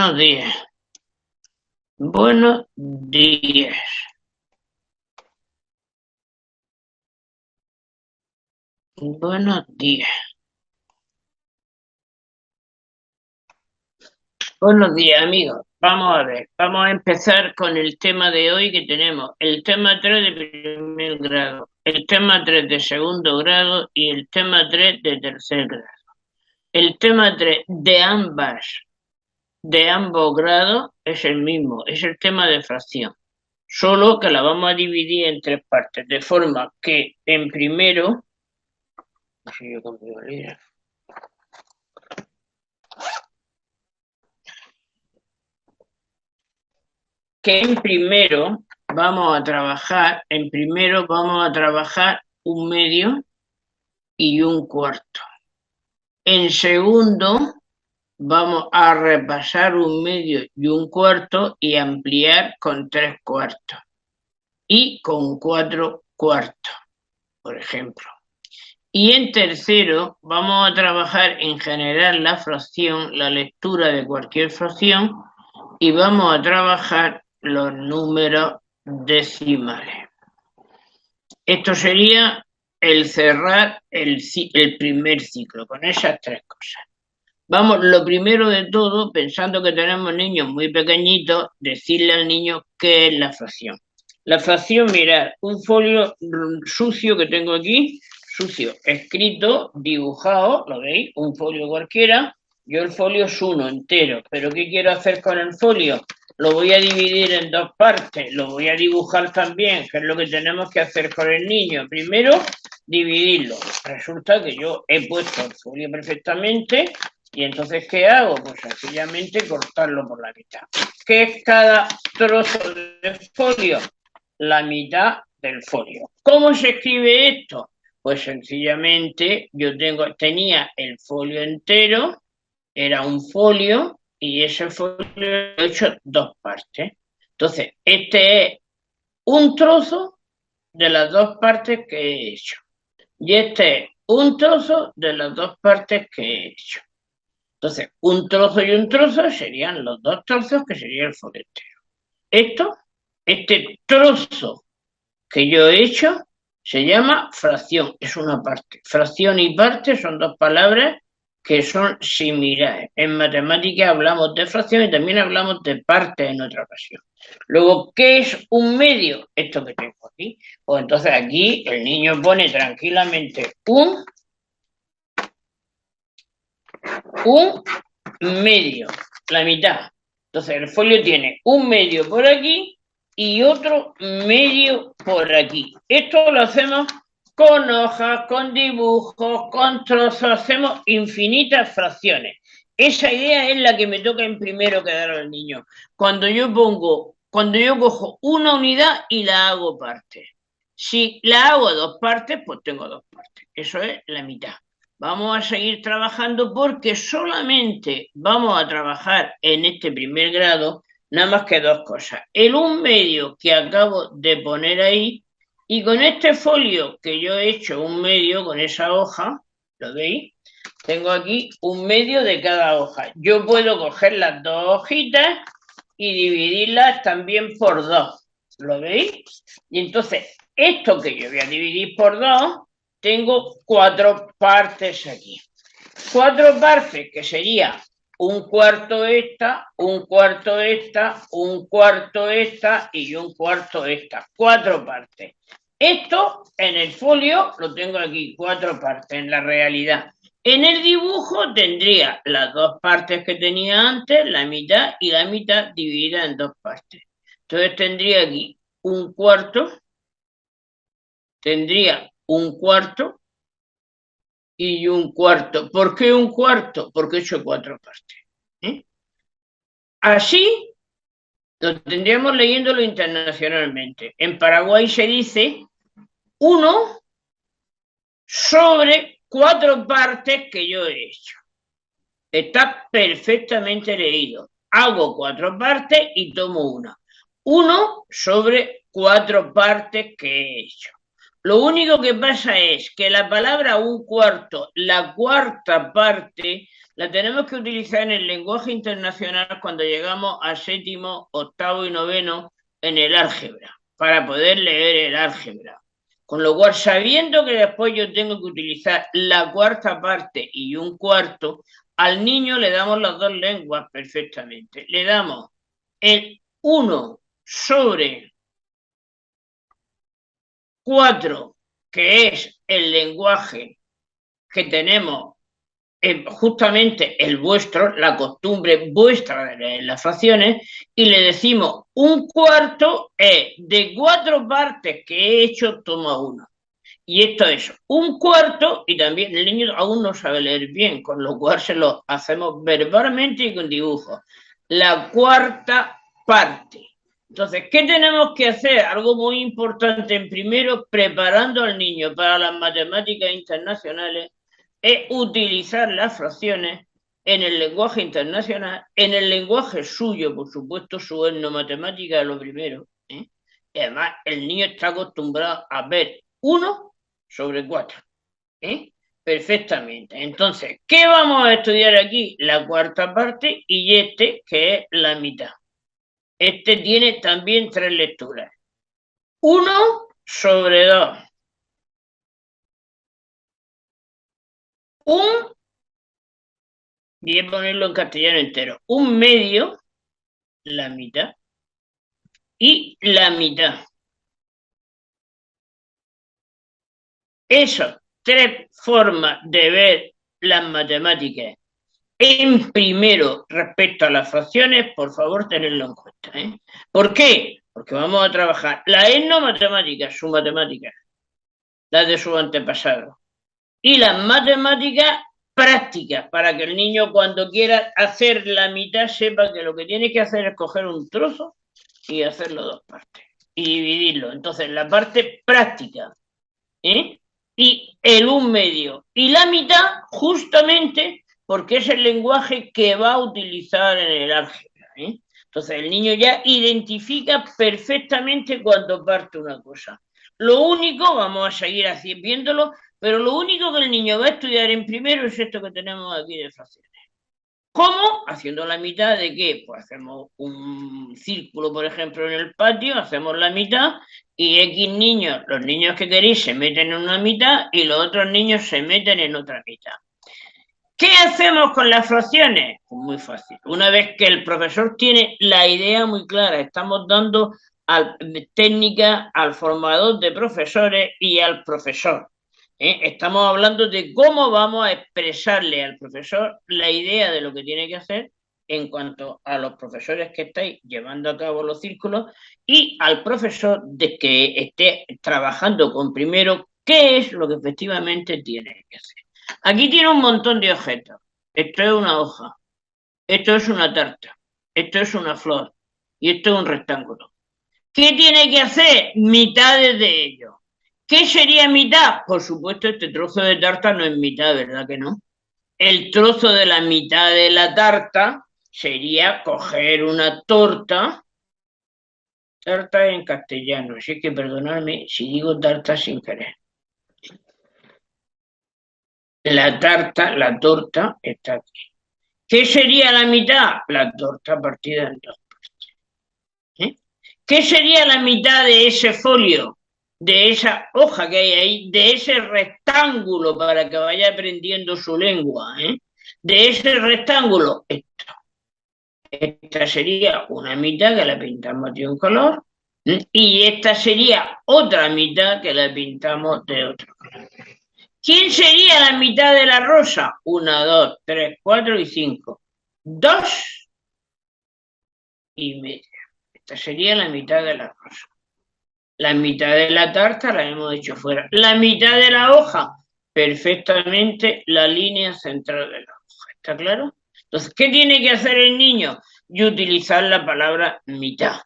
Buenos días. Buenos días. Buenos días. Buenos días, amigos. Vamos a ver. Vamos a empezar con el tema de hoy que tenemos. El tema 3 de primer grado, el tema 3 de segundo grado y el tema 3 de tercer grado. El tema 3 de ambos grados es el mismo, es el tema de fracción. Solo que la vamos a dividir en tres partes, de forma que en primero, si yo cambio de bolígrafo, que en primero vamos a trabajar un medio y un cuarto. En segundo vamos a repasar un medio y un cuarto y ampliar con 3/4 y con 4/4, por ejemplo. Y en tercero vamos a trabajar en general la fracción, la lectura de cualquier fracción, y vamos a trabajar los números decimales. Esto sería el cerrar el primer ciclo con esas tres cosas. Vamos, lo primero de todo, pensando que tenemos niños muy pequeñitos, decirle al niño qué es la fracción. La fracción, mirad, un folio sucio que tengo aquí, sucio, escrito, dibujado, ¿lo veis? Un folio cualquiera. Yo el folio es uno entero, pero ¿qué quiero hacer con el folio? Lo voy a dividir en dos partes, lo voy a dibujar también, que es lo que tenemos que hacer con el niño. Primero, dividirlo. Resulta que yo he puesto el folio perfectamente y entonces, ¿qué hago? Pues sencillamente cortarlo por la mitad. ¿Qué es cada trozo de folio? La mitad del folio. ¿Cómo se escribe esto? Pues sencillamente yo tenía el folio entero, era un folio, y ese folio lo he hecho dos partes. Entonces, este es un trozo de las dos partes que he hecho. Y este es un trozo de las dos partes que he hecho. Entonces, un trozo y un trozo serían los dos trozos, que sería el folio entero. Este trozo que yo he hecho se llama fracción, es una parte. Fracción y parte son dos palabras que son similares. En matemáticas hablamos de fracción y también hablamos de parte en otra ocasión. Luego, ¿qué es un medio? Esto que tengo aquí. Pues entonces aquí el niño pone tranquilamente un medio, la mitad. Entonces el folio tiene un medio por aquí y otro medio por aquí. Esto lo hacemos con hojas, con dibujos, con trozos, hacemos infinitas fracciones. Esa idea es la que me toca en primero que dar al niño. Cuando yo cojo una unidad y la hago parte. Si la hago dos partes, pues tengo dos partes. Eso es la mitad. Vamos a seguir trabajando porque solamente vamos a trabajar en este primer grado nada más que dos cosas. El un medio que acabo de poner ahí, y con este folio que yo he hecho un medio con esa hoja, ¿lo veis? Tengo aquí un medio de cada hoja. Yo puedo coger las dos hojitas y dividirlas también por dos. ¿Lo veis? Y entonces, esto que yo voy a dividir por dos, tengo cuatro partes aquí. Cuatro partes que sería un cuarto esta, un cuarto esta, un cuarto esta y un cuarto esta. Cuatro partes. Esto en el folio lo tengo aquí, cuatro partes en la realidad. En el dibujo tendría las dos partes que tenía antes, la mitad y la mitad dividida en dos partes. Entonces tendría aquí un cuarto, tendría un cuarto y un cuarto. ¿Por qué un cuarto? Porque he hecho cuatro partes. Así lo tendríamos leyéndolo internacionalmente. En Paraguay se dice 1 sobre 4 partes que yo he hecho. Está perfectamente leído. Hago 4 partes y tomo una. 1 sobre 4 partes que he hecho. Lo único que pasa es que la palabra un cuarto, la cuarta parte, la tenemos que utilizar en el lenguaje internacional cuando llegamos a séptimo, octavo y noveno en el álgebra, para poder leer el álgebra. Con lo cual, sabiendo que después yo tengo que utilizar la cuarta parte y un cuarto, al niño le damos las dos lenguas perfectamente. Le damos el 1/4, que es el lenguaje que tenemos, justamente el vuestro, la costumbre vuestra de leer las fracciones, y le decimos un cuarto es de 4 partes que he hecho, toma una. Y esto es un cuarto, y también el niño aún no sabe leer bien, con lo cual se lo hacemos verbalmente y con dibujos. La cuarta parte. Entonces, ¿qué tenemos que hacer? Algo muy importante en primero, preparando al niño para las matemáticas internacionales, es utilizar las fracciones en el lenguaje internacional, en el lenguaje suyo, por supuesto, su etnomatemática es lo primero. ¿Eh? Y además, el niño está acostumbrado a ver 1/4. ¿Eh? Perfectamente. Entonces, ¿qué vamos a estudiar aquí? La cuarta parte y este, que es la mitad. Este tiene también 3 lecturas. 1/2. Un, voy a ponerlo en castellano entero, un medio, la mitad, y la mitad. Esas 3 formas de ver las matemáticas en primero respecto a las fracciones, por favor, tenerlo en cuenta. ¿Por qué? Porque vamos a trabajar la etnomatemática, su matemática, la de su antepasado, y las matemáticas prácticas, para que el niño cuando quiera hacer la mitad sepa que lo que tiene que hacer es coger un trozo y hacerlo 2 partes y dividirlo. Entonces, la parte práctica, ¿eh? Y el un medio. Y la mitad, justamente, porque es el lenguaje que va a utilizar en el álgebra. Entonces, el niño ya identifica perfectamente cuando parte una cosa. Lo único, vamos a seguir así viéndolo, pero lo único que el niño va a estudiar en primero es esto que tenemos aquí de fracciones. ¿Cómo? Haciendo la mitad de qué? Pues hacemos un círculo, por ejemplo, en el patio, hacemos la mitad y X niños, los niños que queréis, se meten en una mitad y los otros niños se meten en otra mitad. ¿Qué hacemos con las fracciones? Pues muy fácil. Una vez que el profesor tiene la idea muy clara, estamos dando técnica al formador de profesores y al profesor. Estamos hablando de cómo vamos a expresarle al profesor la idea de lo que tiene que hacer en cuanto a los profesores que estáis llevando a cabo los círculos y al profesor de que esté trabajando con primero qué es lo que efectivamente tiene que hacer. Aquí tiene un montón de objetos. Esto es una hoja, esto es una tarta, esto es una flor y esto es un rectángulo. ¿Qué tiene que hacer? Mitades de ellos. ¿Qué sería mitad? Por supuesto, este trozo de tarta no es mitad, ¿verdad que no? El trozo de la mitad de la tarta sería coger una tarta en castellano, así que perdonadme si digo tarta sin querer. La torta está aquí. ¿Qué sería la mitad? La torta partida en 2. ¿Eh? ¿Qué sería la mitad de ese folio? De esa hoja que hay ahí, de ese rectángulo para que vaya aprendiendo su lengua, de ese rectángulo, esta sería una mitad que la pintamos de un color y esta sería otra mitad que la pintamos de otro color. ¿Quién sería la mitad de la rosa? 1, 2, 3, 4 y 5. 2,5. Esta sería la mitad de la rosa. La mitad de la tarta la hemos hecho fuera. La mitad de la hoja, perfectamente la línea central de la hoja. ¿Está claro? Entonces, ¿qué tiene que hacer el niño? Y utilizar la palabra mitad.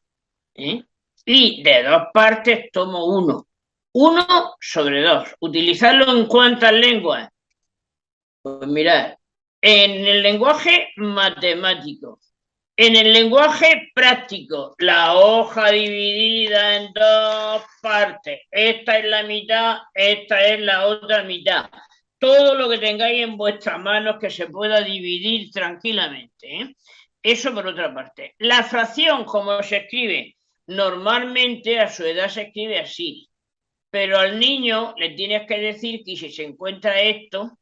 Y de 2 partes tomo 1. 1/2. ¿Utilizarlo en cuántas lenguas? Pues mirad, en el lenguaje matemático, En el lenguaje práctico, la hoja dividida en dos partes. Esta es la mitad, esta es la otra mitad. Todo lo que tengáis en vuestras manos que se pueda dividir tranquilamente, ¿eh? Eso por otra parte. La fracción, como se escribe, normalmente a su edad se escribe así. Pero al niño le tienes que decir que si se encuentra esto,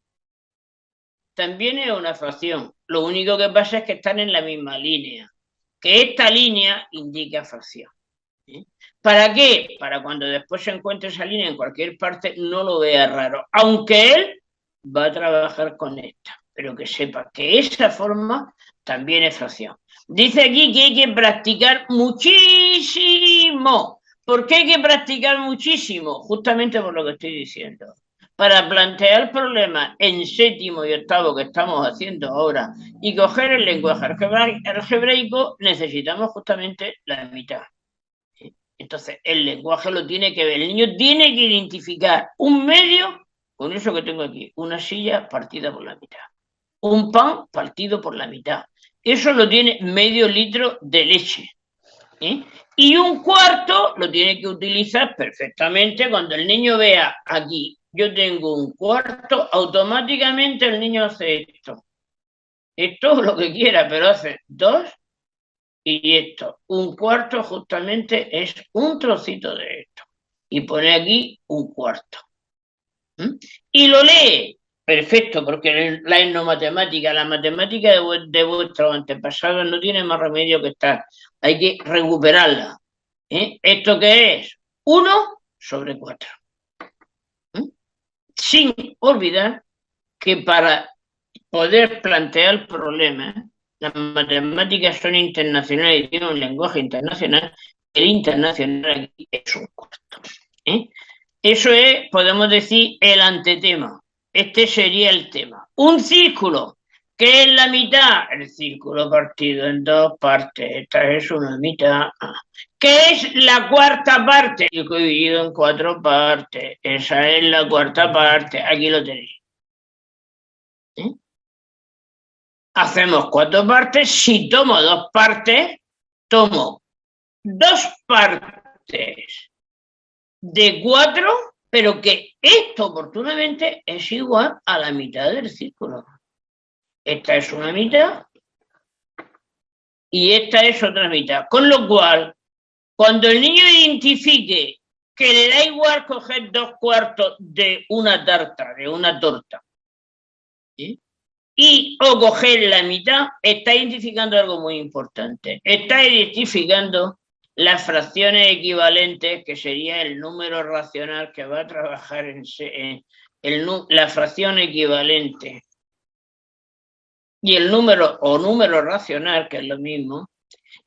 también es una fracción. Lo único que pasa es que están en la misma línea. Que esta línea indica fracción. ¿Eh? ¿Para qué? Para cuando después se encuentre esa línea en cualquier parte, no lo vea raro. Aunque él va a trabajar con esta. Pero que sepa que esa forma también es fracción. Dice aquí que hay que practicar muchísimo. ¿Por qué hay que practicar muchísimo? Justamente por lo que estoy diciendo. Para plantear problemas en séptimo y octavo que estamos haciendo ahora y coger el lenguaje algebraico, necesitamos justamente la mitad. Entonces, el lenguaje lo tiene que ver. El niño tiene que identificar un medio con eso que tengo aquí. Una silla partida por la mitad. Un pan partido por la mitad. Eso lo tiene medio litro de leche. ¿Eh? Y un cuarto lo tiene que utilizar perfectamente cuando el niño vea aquí, yo tengo un cuarto, automáticamente el niño hace esto. Esto es lo que quiera, pero hace dos y esto. Un cuarto justamente es un trocito de esto. Y pone aquí un cuarto. ¿Mm? Y lo lee. Perfecto, porque la etnomatemática, la matemática de vuestros antepasados no tiene más remedio que estar. Hay que recuperarla. ¿Eh? ¿Esto qué es? 1/4. ¿Mm? Sin olvidar que para poder plantear problemas, las matemáticas son internacionales y tienen un lenguaje internacional. El internacional aquí es un cuarto. ¿Eh? Eso es, podemos decir, el antetema. Este sería el tema. Un círculo. ¿Qué es la mitad? El círculo partido en dos partes. Esta es una mitad. ¿Qué es la cuarta parte? Dividido en 4 partes. Esa es la cuarta parte. Aquí lo tenéis. ¿Eh? Hacemos 4 partes. Si tomo 2 partes, tomo 2 partes de 4, pero que esto oportunamente es igual a la mitad del círculo. Esta es una mitad y esta es otra mitad. Con lo cual, cuando el niño identifique que le da igual coger 2/4 de una tarta, de una torta, ¿sí? Y o coger la mitad, está identificando algo muy importante. Está identificando las fracciones equivalentes, que sería el número racional que va a trabajar la fracción equivalente y el número o número racional, que es lo mismo,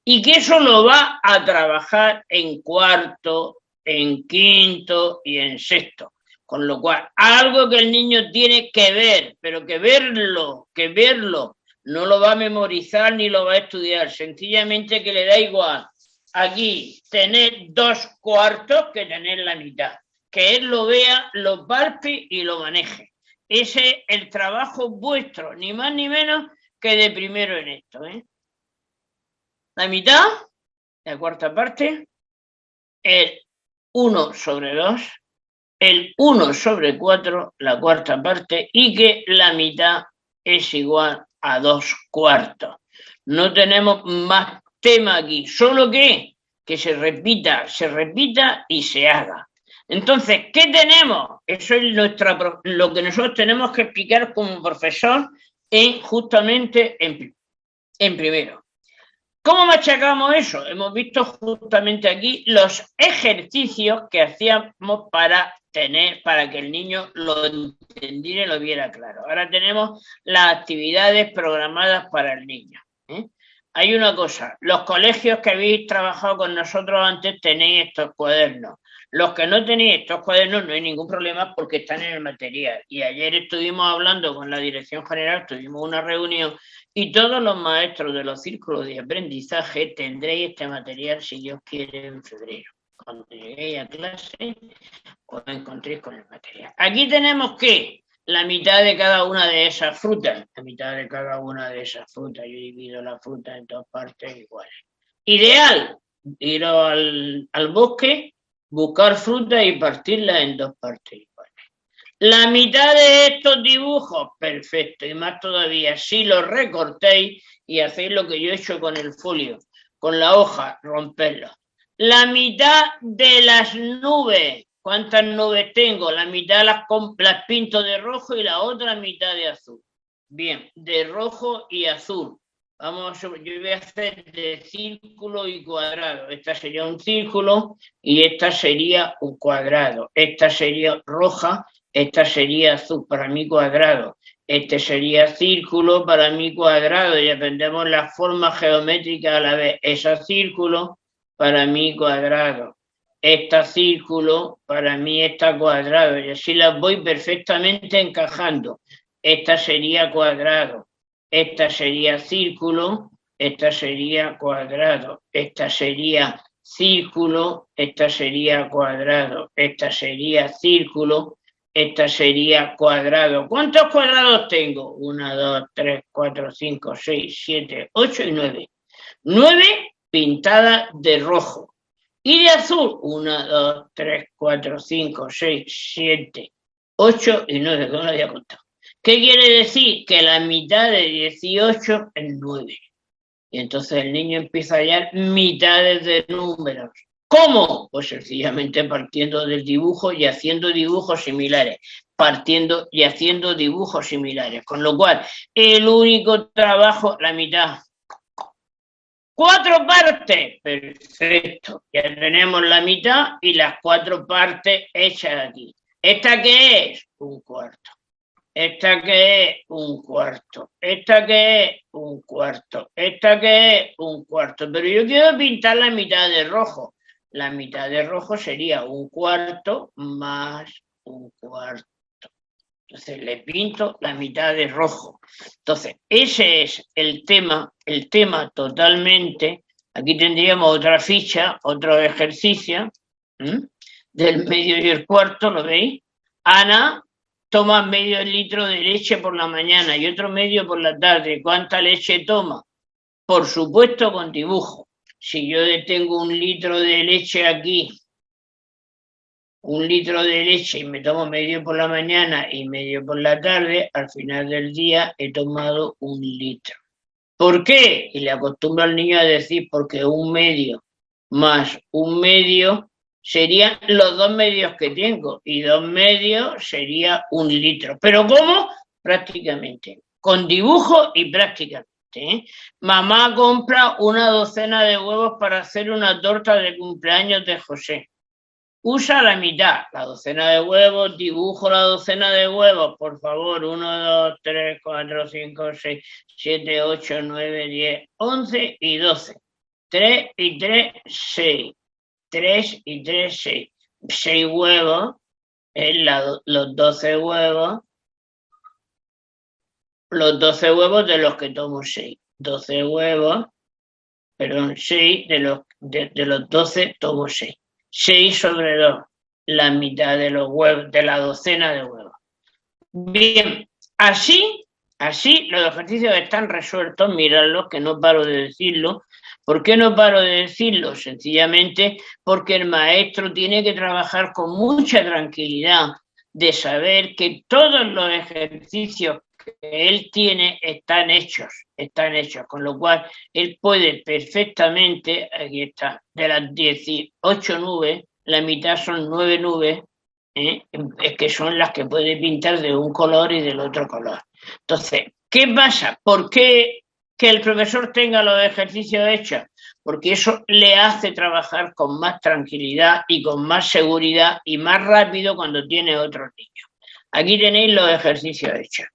y que eso lo va a trabajar en cuarto, en quinto y en sexto. Con lo cual, algo que el niño tiene que ver, pero que verlo, no lo va a memorizar ni lo va a estudiar, sencillamente que le da igual aquí tener 2/4 que tener la mitad, que él lo vea, lo palpe y lo maneje. Ese es el trabajo vuestro, ni más ni menos que de primero en esto, ¿eh? La mitad, la cuarta parte, el 1/2, el 1/4, la cuarta parte, y que la mitad es igual a 2/4. No tenemos más tema aquí, solo que se repita y se haga. Entonces, ¿qué tenemos? Eso es lo que nosotros tenemos que explicar como profesor justamente en primero. ¿Cómo machacamos eso? Hemos visto justamente aquí los ejercicios que hacíamos para que el niño lo entendiera y lo viera claro. Ahora tenemos las actividades programadas para el niño. Hay una cosa, los colegios que habéis trabajado con nosotros antes tenéis estos cuadernos. Los que no tenéis estos cuadernos no hay ningún problema porque están en el material. Y ayer estuvimos hablando con la Dirección General, tuvimos una reunión y todos los maestros de los círculos de aprendizaje tendréis este material si Dios quiere en febrero. Cuando lleguéis a clase os encontréis con el material. Aquí tenemos que la mitad de cada una de esas frutas. La mitad de cada una de esas frutas. Yo divido la fruta en dos partes iguales. Ideal, ir al bosque, buscar fruta y partirla en dos partes iguales. La mitad de estos dibujos, perfecto, y más todavía, si los recortéis y hacéis lo que yo he hecho con el folio, con la hoja, romperlo. La mitad de las nubes, ¿cuántas nubes tengo? La mitad las pinto de rojo y la otra mitad de azul. Bien, de rojo y azul. Yo voy a hacer de círculo y cuadrado. Esta sería un círculo y esta sería un cuadrado. Esta sería roja, esta sería azul para mí cuadrado. Este sería círculo para mí cuadrado y aprendemos las formas geométricas a la vez. Esa círculo para mí cuadrado. Esta círculo para mí está cuadrado y así las voy perfectamente encajando. Esta sería cuadrado, esta sería círculo, esta sería cuadrado, esta sería círculo, esta sería cuadrado, esta sería círculo, esta sería cuadrado. ¿Cuántos cuadrados tengo? 1, 2, 3, 4, 5, 6, 7, 8 y 9. 9 pintadas de rojo. Y de azul, 1, 2, 3, 4, 5, 6, 7, 8 y 9, que no lo había contado. ¿Qué quiere decir? Que la mitad de 18 es 9. Y entonces el niño empieza a hallar mitades de números. ¿Cómo? Pues sencillamente partiendo del dibujo y haciendo dibujos similares. Partiendo y haciendo dibujos similares. Con lo cual, el único trabajo, la mitad. 4 partes, perfecto. Ya tenemos la mitad y las 4 partes hechas aquí. ¿Esta qué es? Un cuarto. ¿Esta qué es? Un cuarto. ¿Esta qué es? Un cuarto. ¿Esta qué es? Un cuarto. Pero yo quiero pintar la mitad de rojo. La mitad de rojo sería un cuarto más un cuarto. Entonces le pinto la mitad de rojo. Entonces, ese es el tema totalmente. Aquí tendríamos otra ficha, otro ejercicio del medio y el cuarto, ¿lo veis? Ana toma medio litro de leche por la mañana y otro medio por la tarde. ¿Cuánta leche toma? Por supuesto con dibujo. Si yo tengo un litro de leche aquí, un litro de leche y me tomo medio por la mañana y medio por la tarde, al final del día he tomado un litro. ¿Por qué? Y le acostumbro al niño a decir porque un medio más un medio serían los 2 medios que tengo y 2 medios sería un litro. ¿Pero cómo? Prácticamente, con dibujo y prácticamente. Mamá compra una docena de huevos para hacer una torta de cumpleaños de José. Usa la mitad, la docena de huevos, dibujo la docena de huevos, por favor, 1, 2, 3, 4, 5, 6, 7, 8, 9, 10, 11 y 12. 3 y 3, 6. 3 y 3, 6. 6 huevos, los 12 huevos, de los que tomo 6. 12 huevos, perdón, 6 de los 12 tomo 6. 6 sobre 2, la mitad de los huevos, de la docena de huevos. Bien, así los ejercicios están resueltos, miradlos, que no paro de decirlo. ¿Por qué no paro de decirlo? Sencillamente porque el maestro tiene que trabajar con mucha tranquilidad de saber que todos los ejercicios que él tiene están hechos, con lo cual él puede perfectamente, aquí está, de las 18 nubes, la mitad son 9 nubes, es que son las que puede pintar de un color y del otro color. Entonces, ¿qué pasa? ¿Por qué que el profesor tenga los ejercicios hechos? Porque eso le hace trabajar con más tranquilidad y con más seguridad y más rápido cuando tiene otros niños. Aquí tenéis los ejercicios hechos.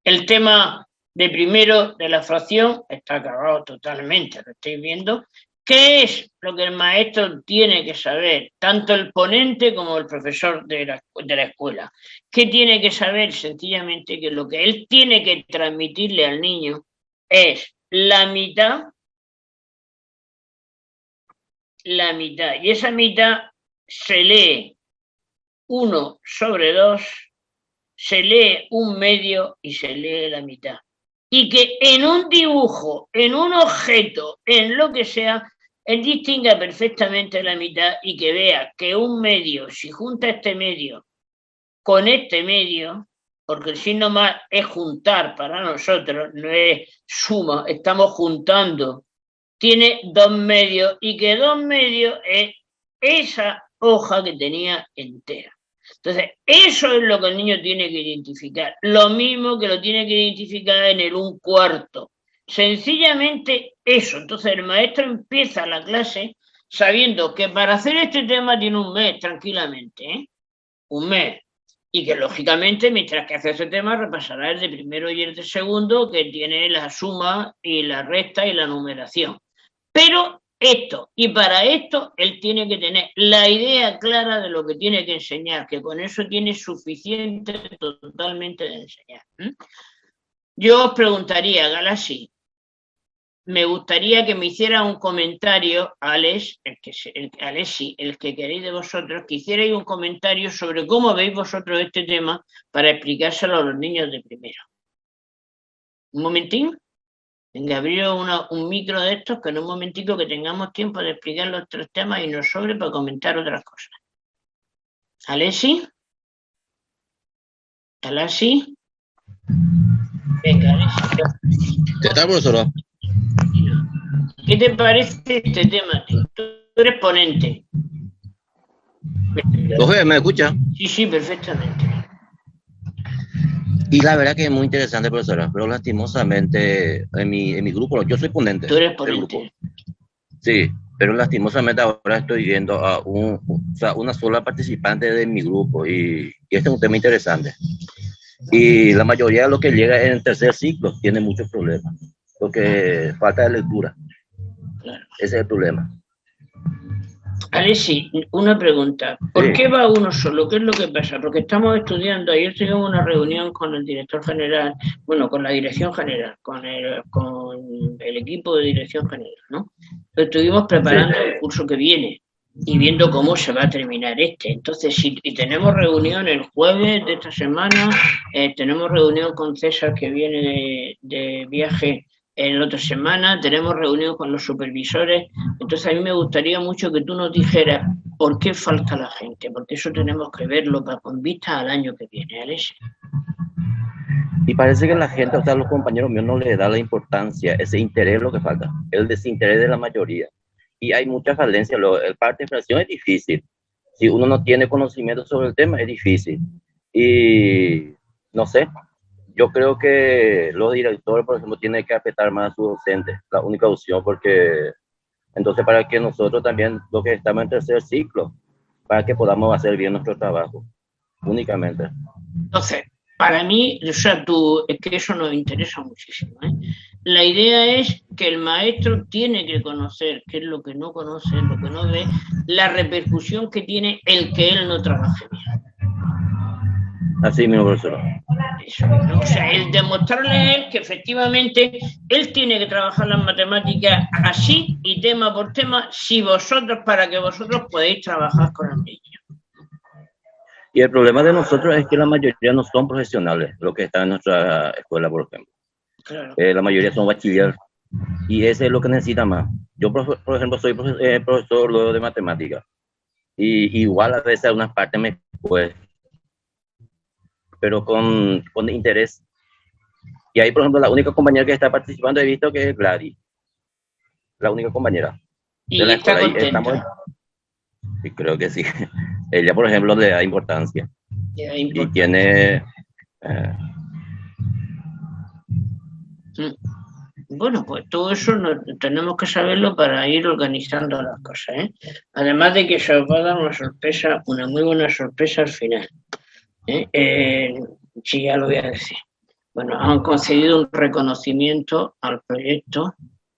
El tema de primero de la fracción está acabado totalmente, lo estáis viendo. ¿Qué es lo que el maestro tiene que saber, tanto el ponente como el profesor de la escuela? ¿Qué tiene que saber? Sencillamente que lo que él tiene que transmitirle al niño es la mitad, y esa mitad se lee 1 sobre 2 se lee un medio y se lee la mitad. Y que en un dibujo, en un objeto, en lo que sea, él distinga perfectamente la mitad y que vea que un medio, si junta este medio con este medio, porque el signo más es juntar para nosotros, no es suma, estamos juntando, tiene dos medios y que dos medios es esa hoja que tenía entera. Entonces, eso es lo que el niño tiene que identificar. Lo mismo que lo tiene que identificar en el 1/4. Sencillamente eso. Entonces, el maestro empieza la clase sabiendo que para hacer este tema tiene un mes tranquilamente, ¿eh? Un mes. Y que, lógicamente, mientras que hace ese tema, repasará el de primero y el de segundo, que tiene la suma y la resta y la numeración. Pero esto, y para esto, él tiene que tener la idea clara de lo que tiene que enseñar, que con eso tiene suficiente totalmente de enseñar. Yo os preguntaría, Galaxy, me gustaría que me hiciera un comentario, Alex, Alexi, el que queréis de vosotros, que hicierais un comentario sobre cómo veis vosotros este tema para explicárselo a los niños de primero. Un momentín. Venga, abrir un micro de estos, que en un momentico que tengamos tiempo de explicar los tres temas y nos sobre para comentar otras cosas. ¿Alexi? ¿Alexi? Venga, Alexi. ¿Qué tal, profesora? ¿Qué te parece este tema? Tú eres ponente. Jorge, ¿me escucha? Sí, perfectamente. Y la verdad que es muy interesante, profesora, pero lastimosamente en mi grupo, yo soy ponente. Tú eres ponente. Sí, pero lastimosamente ahora estoy viendo a una sola participante de mi grupo y este es un tema interesante. Y la mayoría de los que llega en el tercer ciclo tiene muchos problemas, porque falta de lectura. Claro. Ese es el problema. Alexi, una pregunta. ¿Por qué va uno solo? ¿Qué es lo que pasa? Porque estamos estudiando, ayer tuvimos una reunión con el director general, bueno, con la dirección general, con el equipo de dirección general, ¿no? Estuvimos preparando el curso que viene y viendo cómo se va a terminar este. Entonces, si tenemos reunión el jueves de esta semana, tenemos reunión con César que viene de viaje en la otra semana, tenemos reunión con los supervisores. Entonces a mí me gustaría mucho que tú nos dijeras por qué falta la gente, porque eso tenemos que verlo con vista al año que viene, Alex. Y parece que la gente, o sea, los compañeros míos no le da la importancia, ese interés es lo que falta, el desinterés de la mayoría. Y hay muchas falencias, el parte de infracción es difícil. Si uno no tiene conocimiento sobre el tema, es difícil. Y no sé, yo creo que los directores, por ejemplo, tienen que apretar más a sus docentes, la única opción, porque entonces para que nosotros también, los que estamos en tercer ciclo, para que podamos hacer bien nuestro trabajo, únicamente. Entonces, para mí, o sea, es que eso nos interesa muchísimo, ¿eh? La idea es que el maestro tiene que conocer qué es lo que no conoce, lo que no ve, la repercusión que tiene el que él no trabaje bien. Así mismo, profesor. Eso, ¿no? O sea, el demostrarle a él que efectivamente él tiene que trabajar las matemáticas así y tema por tema, para que vosotros podáis trabajar con los niños. Y el problema de nosotros es que la mayoría no son profesionales, los que están en nuestra escuela, por ejemplo. Claro. La mayoría son bachiller y ese es lo que necesita más. Yo, por ejemplo, soy profesor luego de matemáticas y igual a veces algunas partes me cuesta, pero con interés. Y ahí, por ejemplo, la única compañera que está participando he visto que es Gladys, la única compañera. ¿Y de la está contenta? Sí, creo que sí. Ella, por ejemplo, le da importancia. Y tiene... Bueno, pues todo eso tenemos que saberlo para ir organizando las cosas, ¿eh? Además de que se os va a dar una sorpresa, una muy buena sorpresa al final. Sí, ya lo voy a decir. Bueno, han concedido un reconocimiento al proyecto,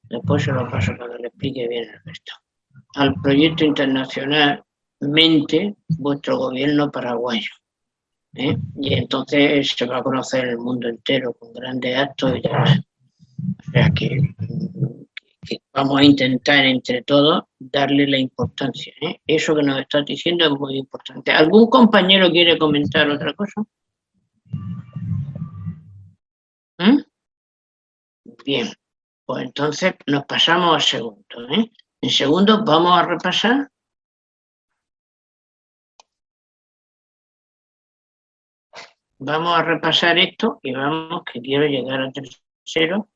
después se lo paso para que le explique bien el resto, al proyecto internacional Mente, vuestro gobierno paraguayo. Y entonces se va a conocer el mundo entero con grandes actos y demás. O sea que vamos a intentar entre todos darle la importancia. Eso que nos estás diciendo es muy importante. ¿Algún compañero quiere comentar otra cosa? ¿Mm? Bien, pues entonces nos pasamos al segundo, ¿eh? En segundo vamos a repasar. Vamos a repasar esto y vamos, que quiero llegar al tercero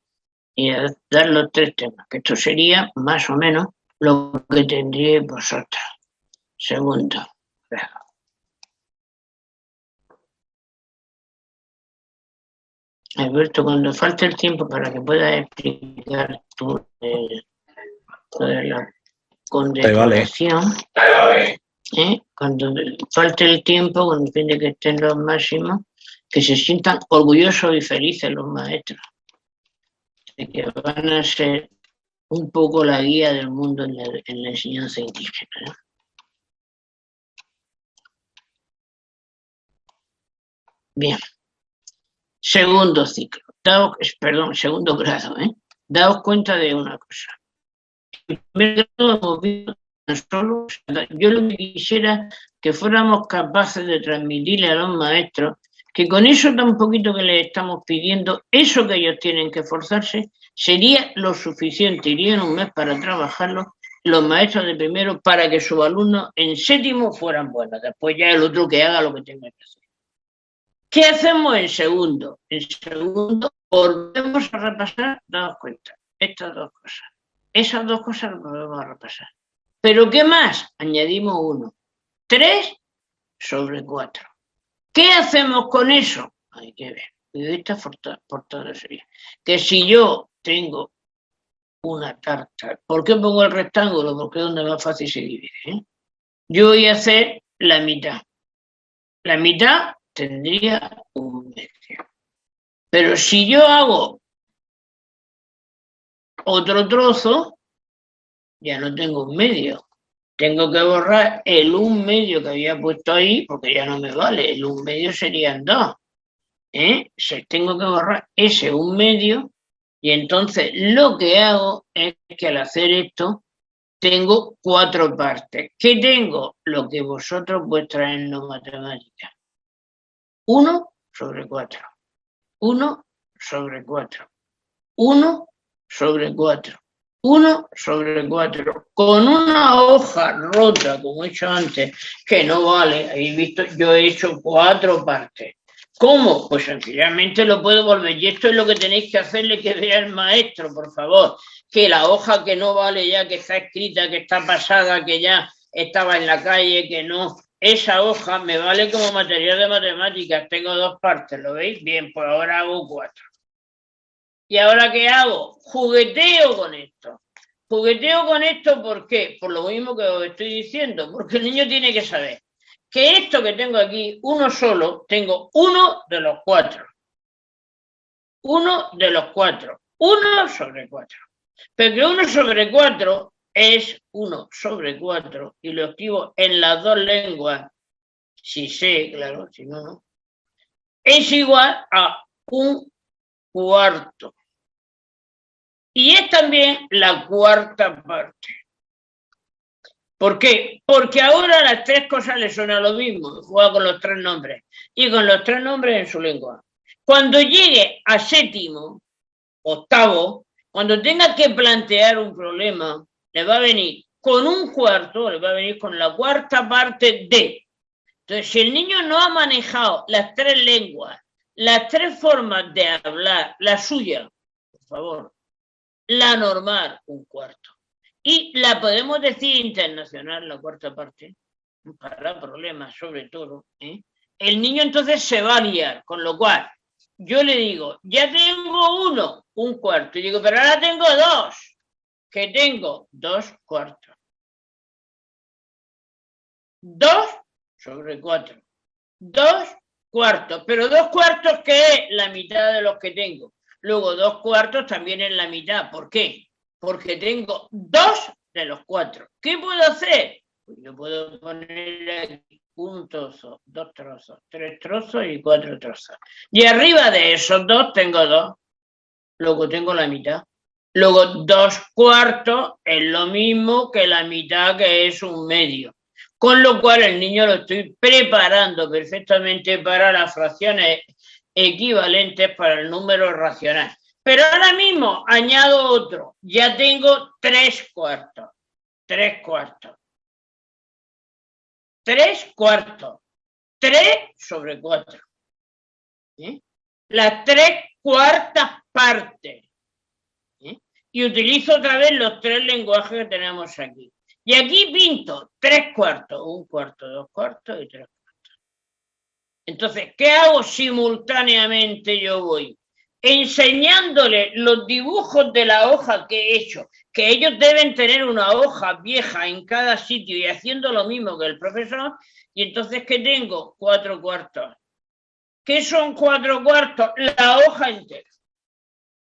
y a dar los tres temas, que esto sería más o menos lo que tendríais vosotros. Segundo. Alberto, cuando falte el tiempo para que puedas explicar tú toda la condecoración, cuando falte el tiempo, con el fin de que estén los máximos, que se sientan orgullosos y felices los maestros, de que van a ser un poco la guía del mundo en la enseñanza indígena, ¿no? Bien. Segundo ciclo. Segundo grado, ¿eh? Daos cuenta de una cosa. En primer grado hemos visto tan solo, yo lo que quisiera que fuéramos capaces de transmitirle a los maestros que con eso tan poquito que les estamos pidiendo, eso que ellos tienen que esforzarse, sería lo suficiente, irían un mes para trabajarlo los maestros de primero para que sus alumnos en séptimo fueran buenos. Después ya el otro que haga lo que tenga que hacer. ¿Qué hacemos en segundo? En segundo volvemos a repasar, daos cuenta, estas dos cosas. Esas dos cosas las volvemos a repasar. ¿Pero qué más? Añadimos 1. 3/4. ¿Qué hacemos con eso? Hay que ver. Esta portada sería que si yo tengo una tarta, ¿por qué pongo el rectángulo? Porque es donde más fácil se divide, ¿eh? Yo voy a hacer la mitad. La mitad tendría un medio. Pero si yo hago otro trozo, ya no tengo un medio. Tengo que borrar el 1/2 que había puesto ahí, porque ya no me vale. El 1/2 serían 2. Tengo que borrar ese 1/2 y entonces lo que hago es que al hacer esto tengo 4 partes. ¿Qué tengo? Lo que vosotros vuestras en no matemáticas. 1/4. 1/4. 1/4. 1/4. Con una hoja rota, como he hecho antes, que no vale, habéis visto, yo he hecho 4 partes. ¿Cómo? Pues sencillamente lo puedo volver. Y esto es lo que tenéis que hacerle que vea el maestro, por favor. Que la hoja que no vale ya, que está escrita, que está pasada, que ya estaba en la calle, que no. Esa hoja me vale como material de matemáticas. Tengo 2 partes, ¿lo veis? Bien, pues ahora hago 4. ¿Y ahora qué hago? Jugueteo con esto. Jugueteo con esto, ¿por qué? Por lo mismo que os estoy diciendo, porque el niño tiene que saber que esto que tengo aquí, uno solo, tengo 1 de los 4. 1 de los 4. 1/4. Pero que 1/4 es 1/4 y lo escribo en las dos lenguas, si sé, claro, si no, no. Es igual a 1/4. Y es también la 4ª parte. ¿Por qué? Porque ahora las 3 cosas le suenan lo mismo. Juega con los 3 nombres. Y con los 3 nombres en su lengua. Cuando llegue a séptimo, octavo, cuando tenga que plantear un problema, le va a venir con 1/4, le va a venir con la 4ª parte de. Entonces, si el niño no ha manejado las 3 lenguas, las 3 formas de hablar, la suya, por favor, la normal, 1/4. Y la podemos decir internacional, la 4ª parte, para problemas sobre todo. El niño entonces se va a liar, con lo cual yo le digo, ya tengo 1/4, y digo, pero ahora tengo 2, que tengo 2/4. 2/4. 2/4, pero 2/4 que es la mitad de los que tengo. Luego 2/4 también es la mitad. ¿Por qué? Porque tengo 2 de los 4. ¿Qué puedo hacer? Pues yo puedo poner aquí 1 trozo, 2 trozos, 3 trozos y 4 trozos. Y arriba de esos 2 tengo 2. Luego tengo la mitad. Luego 2/4 es lo mismo que la mitad, que es 1/2. Con lo cual el niño lo estoy preparando perfectamente para las fracciones equivalentes para el número racional. Pero ahora mismo añado otro. Ya tengo 3/4. 3/4. 3/4. 3 sobre 4. Las 3/4 partes. Y utilizo otra vez los 3 lenguajes que tenemos aquí. Y aquí pinto 3/4, 1/4, 2/4 y 3/4. Entonces, ¿qué hago simultáneamente? Yo voy enseñándole los dibujos de la hoja que he hecho, que ellos deben tener una hoja vieja en cada sitio y haciendo lo mismo que el profesor, y entonces, ¿qué tengo? 4/4. ¿Qué son 4/4? La hoja entera.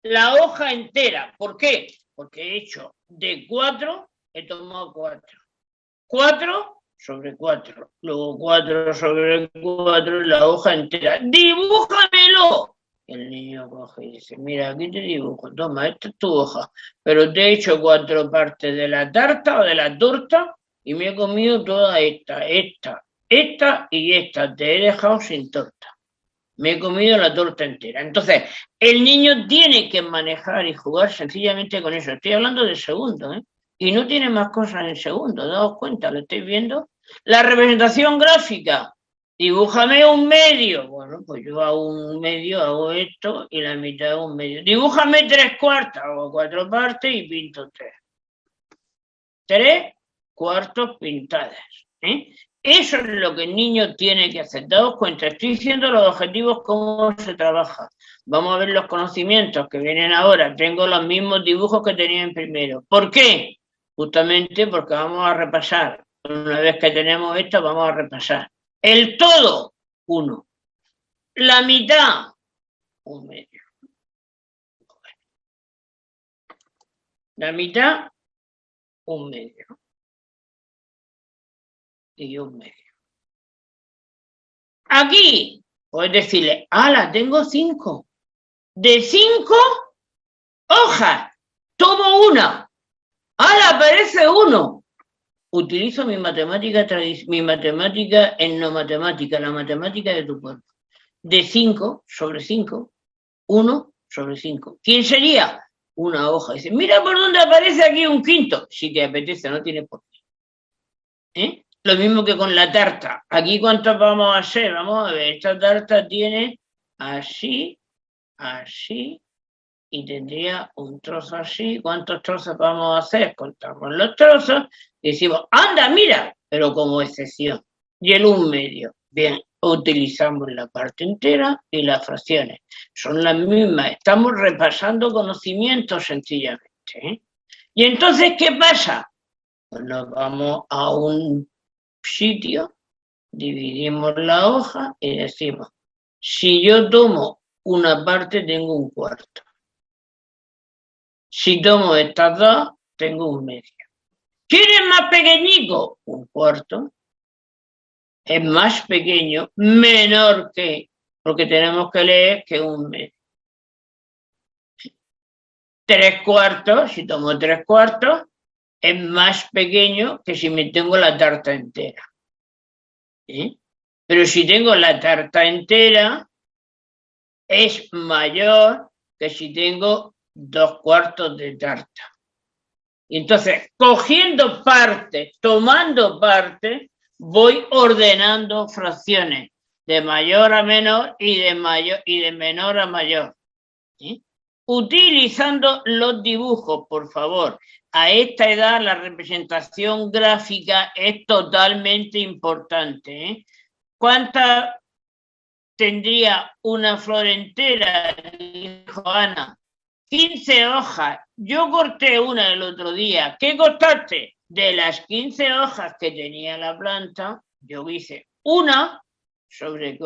La hoja entera. ¿Por qué? Porque he hecho de 4, he tomado 4. 4 sobre 4. Luego 4 sobre 4 la hoja entera. ¡Dibújamelo! El niño coge y dice, mira, aquí te dibujo. Toma, esta es tu hoja. Pero te he hecho 4 partes de la tarta o de la torta y me he comido toda esta y esta. Te he dejado sin torta. Me he comido la torta entera. Entonces, el niño tiene que manejar y jugar sencillamente con eso. Estoy hablando de segundo, ¿eh? Y no tiene más cosas en segundo, daos cuenta, ¿lo estáis viendo? La representación gráfica, dibújame un medio. Bueno, pues yo hago un medio, hago esto y la mitad hago un medio. Dibújame 3/4, hago 4 partes y pinto 3. 3/4 pintadas, ¿eh? Eso es lo que el niño tiene que hacer. Daos cuenta, estoy diciendo los objetivos, cómo se trabaja. Vamos a ver los conocimientos que vienen ahora. Tengo los mismos dibujos que tenía en primero. ¿Por qué? Justamente porque vamos a repasar. Una vez que tenemos esto, vamos a repasar. El todo, 1. La mitad, 1 medio. La mitad, 1 medio. Y 1 medio. Aquí, puedes decirle, ¡hala, tengo 5! De 5 hojas, tomo una. ¡Hala, aparece 1! Utilizo mi matemática en no matemática, la matemática de tu cuerpo. De 5 sobre 5, 1 sobre 5. ¿Quién sería? Una hoja. Dice, mira por dónde aparece aquí un quinto. Si te apetece, no tiene por qué. Lo mismo que con la tarta. Aquí, ¿cuántos vamos a hacer? Vamos a ver, esta tarta tiene así, así, y tendría un trozo así. ¿Cuántos trozos vamos a hacer? Contamos los trozos y decimos, anda, mira, pero como excepción. Y el 1 medio. Bien, utilizamos la parte entera y las fracciones. Son las mismas. Estamos repasando conocimientos sencillamente, ¿eh? Y entonces, ¿qué pasa? Pues nos vamos a un sitio, dividimos la hoja y decimos, si yo tomo una parte, tengo 1/4. Si tomo estas dos, tengo 1 medio. ¿Quién es más pequeñico? 1/4. Es más pequeño, menor que, porque tenemos que leer que 1 medio. 3/4, si tomo 3/4, es más pequeño que si me tengo la tarta entera. ¿Eh? Pero si tengo la tarta entera, es mayor que si tengo 2/4 de tarta. Y entonces, cogiendo partes, tomando partes, voy ordenando fracciones de mayor a menor y de menor a mayor. ¿Sí? Utilizando los dibujos, por favor. A esta edad la representación gráfica es totalmente importante, ¿eh? ¿Cuántas tendría una flor entera? Dijo Ana. 15 hojas. Yo corté una el otro día. ¿Qué cortaste? De las 15 hojas que tenía la planta, yo hice una sobre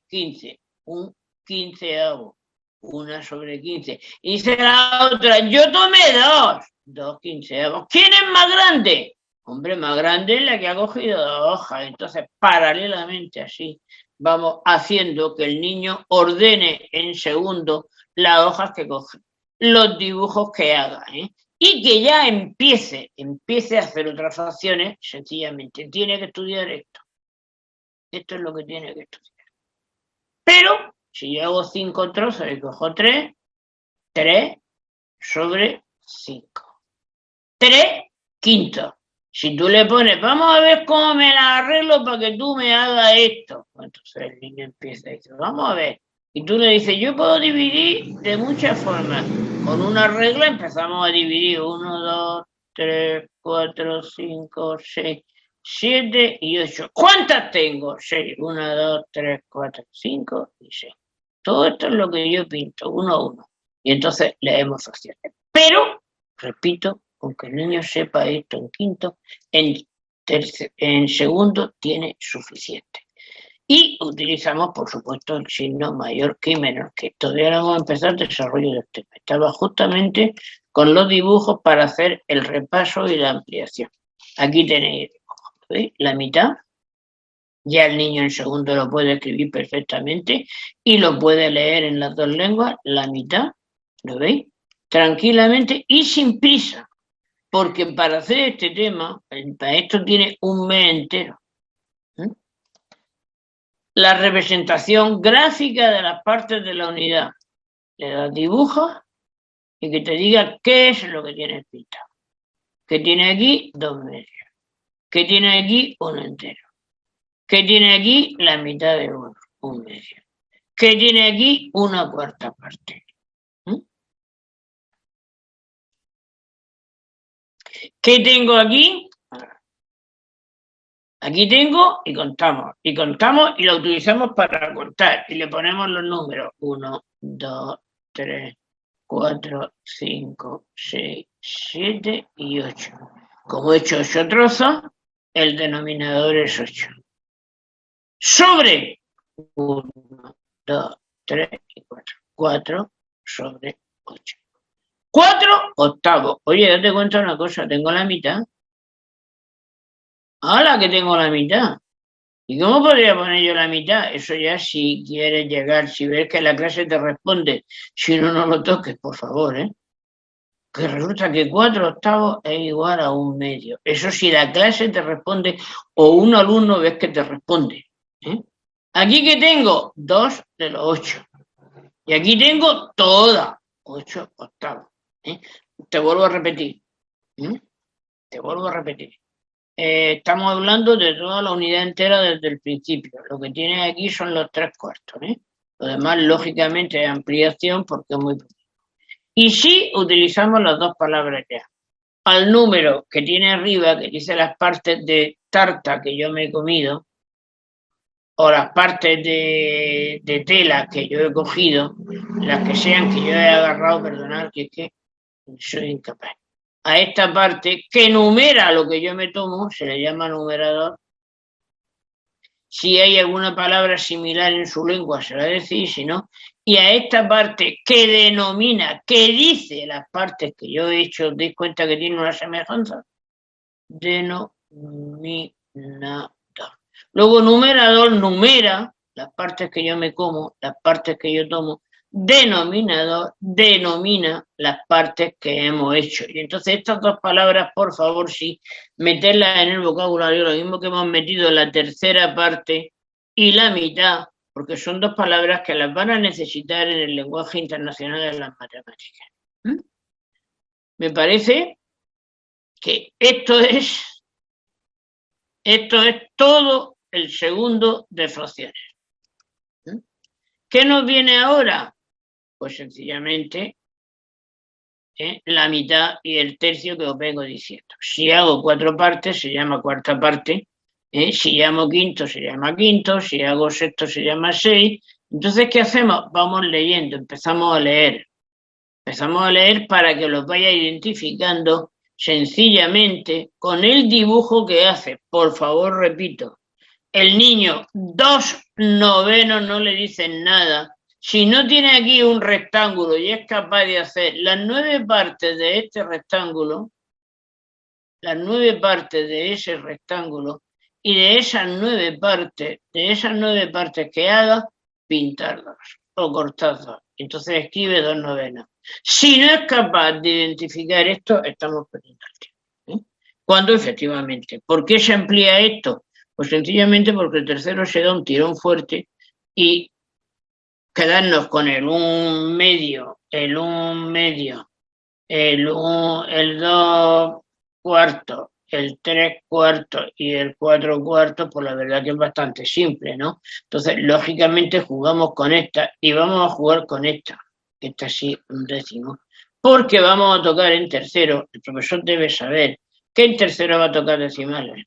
15. Un 15avo. Una sobre 15. Hice la otra. Yo tomé 2 15avos. ¿Quién es más grande? Hombre, más grande es la que ha cogido 2 hojas. Entonces, paralelamente así, vamos haciendo que el niño ordene en segundo las hojas que coge, los dibujos que haga, ¿eh? y que ya empiece a hacer otras fracciones, sencillamente tiene que estudiar esto. Esto es lo que tiene que estudiar. Pero, si yo hago 5 trozos y cojo 3 sobre 5. 3 quintos. Si tú le pones, vamos a ver cómo me la arreglo para que tú me hagas esto. Entonces el niño empieza a decir, vamos a ver. Y tú le dices, yo puedo dividir de muchas formas. Con una regla empezamos a dividir 1, 2, 3, 4, 5, 6, 7 y 8. ¿Cuántas tengo? 6. 1, 2, 3, 4, 5 y 6. Todo esto es lo que yo pinto, uno a uno. Y entonces leemos fracciones. Pero, repito, aunque el niño sepa esto en quinto, en segundo tiene suficiente. Y utilizamos, por supuesto, el signo mayor que menor, que todavía no vamos a empezar el desarrollo del tema. Estaba justamente con los dibujos para hacer el repaso y la ampliación. Aquí tenéis ¿veis? La mitad. Ya el niño en segundo lo puede escribir perfectamente y lo puede leer en las dos lenguas, la mitad, ¿lo veis? Tranquilamente y sin prisa, porque para hacer este tema, para esto tiene un mes entero. La representación gráfica de las partes de la unidad. Le das dibujos y que te diga qué es lo que tienes pintado. Que tiene aquí 2 medios. Que tiene aquí 1 entero. Que tiene aquí la mitad de 1, 1 medio. Que tiene aquí 1/4 parte. ¿Qué tengo aquí? Aquí tengo y contamos y lo utilizamos para contar y le ponemos los números 1, 2, 3, 4, 5, 6, 7 y 8. Como he hecho 8 trozos, el denominador es 8. Sobre 1, 2, 3 y 4. 4 sobre 8. 4 octavos. Oye, yo te cuento una cosa, tengo la mitad. ¡Hala, que tengo la mitad! ¿Y cómo podría poner yo la mitad? Eso ya si quieres llegar, si ves que la clase te responde. Si no, no lo toques, por favor, ¿eh? Que resulta que 4 octavos es igual a 1 medio. Eso si la clase te responde o un alumno ves que te responde. ¿Eh? Aquí que tengo 2 de los 8. Y aquí tengo toda 8 octavos. ¿Eh? Te vuelvo a repetir. Te vuelvo a repetir. Estamos hablando de toda la unidad entera desde el principio. Lo que tienes aquí son los 3/4. Lo demás, lógicamente, es ampliación porque es muy pequeño. Y sí utilizamos las dos palabras ya. Al número que tiene arriba, que dice las partes de tarta que yo me he comido, o las partes de tela que yo he cogido, las que sean que yo he agarrado, perdonad, que es que soy incapaz. A esta parte que numera lo que yo me tomo, se le llama numerador. Si hay alguna palabra similar en su lengua, se la decís, si no. Y a esta parte que denomina, que dice las partes que yo he hecho, ¿os dais cuenta que tiene una semejanza? Denominador. Luego numerador numera las partes que yo me como, las partes que yo tomo. Denominador denomina las partes que hemos hecho. Y entonces estas dos palabras, por favor, sí, meterlas en el vocabulario, lo mismo que hemos metido en la tercera parte y la mitad, porque son dos palabras que las van a necesitar en el lenguaje internacional de las matemáticas. Me parece que esto es todo el segundo de fracciones. ¿Qué nos viene ahora? Pues sencillamente la mitad y el tercio que os vengo diciendo. Si hago 4 partes, se llama cuarta parte. Si llamo quinto, se llama quinto. Si hago sexto, se llama 6. Entonces, ¿qué hacemos? Vamos leyendo, empezamos a leer. Empezamos a leer para que los vaya identificando sencillamente con el dibujo que hace. Por favor, repito, el niño 2/9 no le dicen nada. Si no tiene aquí un rectángulo y es capaz de hacer las 9 partes de este rectángulo, las 9 partes de ese rectángulo y de esas 9 partes que haga, pintarlas. o cortazos. Entonces escribe 2/9. Si no es capaz de identificar esto, estamos perdiendo el tiempo. Cuando efectivamente, ¿por qué se amplía esto? Pues sencillamente porque el tercero se da un tirón fuerte y quedarnos con el 1/2, el 1/2, el 2/4, el 3/4 y el 4/4, pues la verdad que es bastante simple, ¿no? Entonces, lógicamente jugamos con esta y vamos a jugar con esta, que esta sí, 1/10, porque vamos a tocar en tercero. El profesor debe saber que en tercero va a tocar decimales.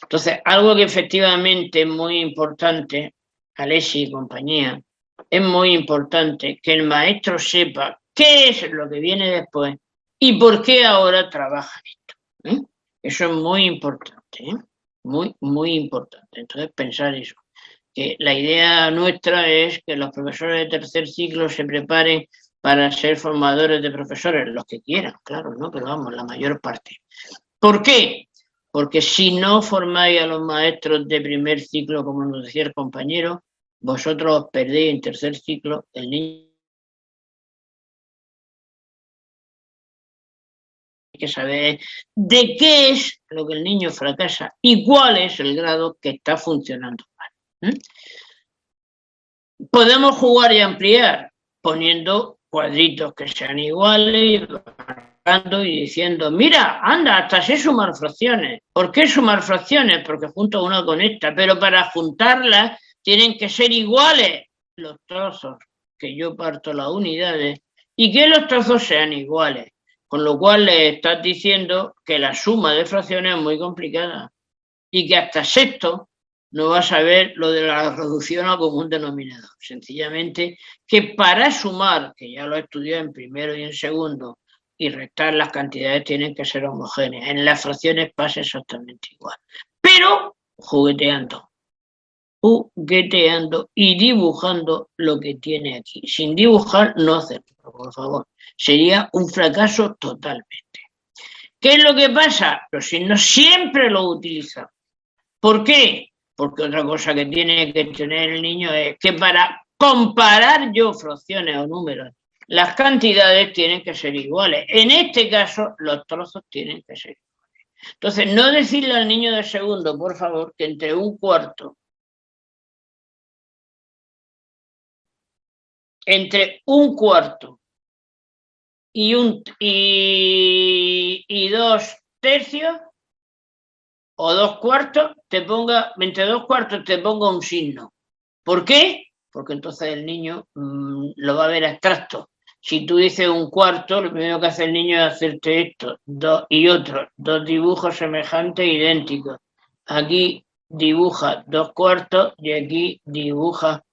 Entonces, algo que efectivamente es muy importante, Alessi y compañía, es muy importante que el maestro sepa qué es lo que viene después y por qué ahora trabaja esto. Eso es muy importante, muy, muy importante. Entonces, pensar eso. Que la idea nuestra es que los profesores de tercer ciclo se preparen para ser formadores de profesores, los que quieran, claro, ¿no? Pero vamos, la mayor parte. ¿Por qué? Porque si no formáis a los maestros de primer ciclo, como nos decía el compañero, vosotros os perdéis en tercer ciclo. El niño tiene que saber de qué es lo que el niño fracasa y cuál es el grado que está funcionando mal. Podemos jugar y ampliar poniendo cuadritos que sean iguales y diciendo, mira, anda, hasta sé sumar fracciones. ¿Por qué sumar fracciones? Porque junto una con esta, pero para juntarlas tienen que ser iguales los trozos que yo parto las unidades y que los trozos sean iguales. Con lo cual le estás diciendo que la suma de fracciones es muy complicada y que hasta sexto no vas a ver lo de la reducción a común denominador. Sencillamente que para sumar, que ya lo he estudiado en primero y en segundo, y restar las cantidades tienen que ser homogéneas. En las fracciones pasa exactamente igual. Pero jugueteando y dibujando lo que tiene aquí. Sin dibujar, no hacerlo, por favor. Sería un fracaso totalmente. ¿Qué es lo que pasa? Los signos siempre los utilizan. ¿Por qué? Porque otra cosa que tiene que tener el niño es que para comparar yo fracciones o números, las cantidades tienen que ser iguales. En este caso, los trozos tienen que ser iguales. Entonces, no decirle al niño de segundo, por favor, que entre 1/4 y 2/3 o 2/4 entre 2/4 te ponga un signo. ¿Por qué? Porque entonces el niño lo va a ver abstracto. Si tú dices 1/4, lo primero que hace el niño es hacerte esto, dos y otro, dos dibujos semejantes idénticos. Aquí dibuja 2/4 y aquí dibuja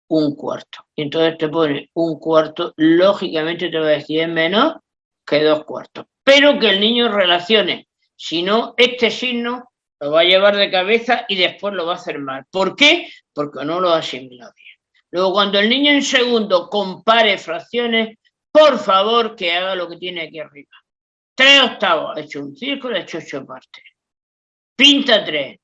1/4. Entonces te pone 1/4, lógicamente te va a decir es menor que 2/4. Pero que el niño relacione, si no, este signo lo va a llevar de cabeza y después lo va a hacer mal. ¿Por qué? Porque no lo ha asimilado bien. Luego, cuando el niño en segundo compare fracciones, por favor que haga lo que tiene aquí arriba. 3/8, ha hecho un círculo, ha hecho 8 partes. Pinta 3,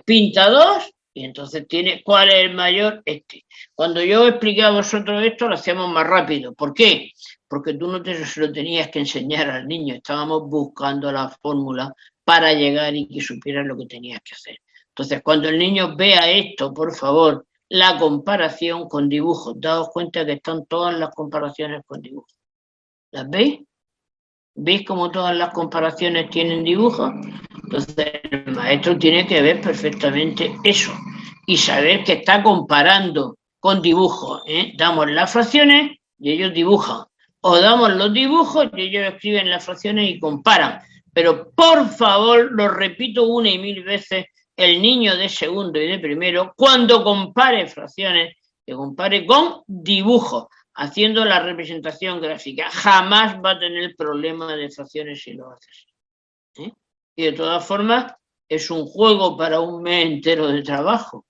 pinta 2, y entonces tiene, ¿cuál es el mayor? Este. Cuando yo expliqué a vosotros esto, lo hacíamos más rápido. ¿Por qué? Porque tú no se lo tenías que enseñar al niño, estábamos buscando la fórmula para llegar y que supieran lo que tenías que hacer. Entonces, cuando el niño vea esto, por favor, la comparación con dibujos, daos cuenta que están todas las comparaciones con dibujos. ¿Las veis? ¿Veis cómo todas las comparaciones tienen dibujos? Entonces, el maestro tiene que ver perfectamente eso y saber que está comparando con dibujos. Damos las fracciones y ellos dibujan. O damos los dibujos y ellos escriben las fracciones y comparan. Pero por favor, lo repito una y mil veces, el niño de segundo y de primero, cuando compare fracciones, que compare con dibujos, haciendo la representación gráfica. Jamás va a tener problema de fracciones si lo hace así. Y de todas formas, es un juego para un mes entero de trabajo.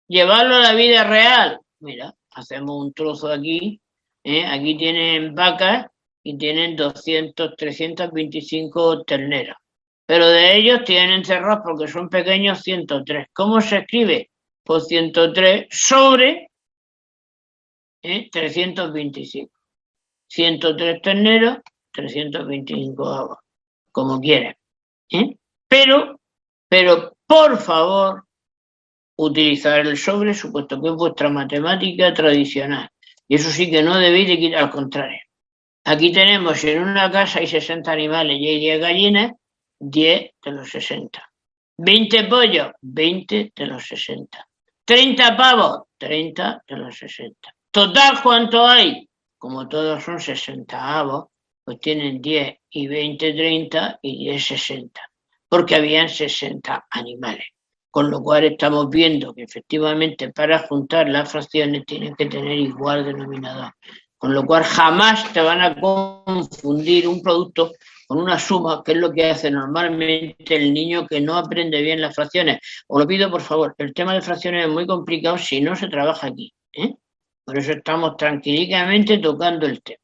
Llevarlo a la vida real. Mira, hacemos un trozo aquí. Aquí tienen vacas y tienen 325 terneras. Pero de ellos tienen encerrados, porque son pequeños, 103. ¿Cómo se escribe? Pues 103 sobre 325. 103 terneros, 325 avos, como quieran. Pero, por favor, utilizar el sobre, supuesto que es vuestra matemática tradicional. Y eso sí que no debéis de quitar, al contrario. Aquí tenemos, si en una casa hay 60 animales y hay 10 gallinas, 10 de los 60. 20 pollos, 20 de los 60. 30 pavos, 30 de los 60. Total, ¿cuánto hay? Como todos son 60 avos, pues tienen 10 y 20, 30 y 10, 60. Porque habían 60 animales. Con lo cual estamos viendo que efectivamente para juntar las fracciones tienen que tener igual denominador. Con lo cual jamás te van a confundir un producto con una suma, que es lo que hace normalmente el niño que no aprende bien las fracciones. Os lo pido, por favor, el tema de fracciones es muy complicado si no se trabaja aquí. Por eso estamos tranquilamente tocando el tema.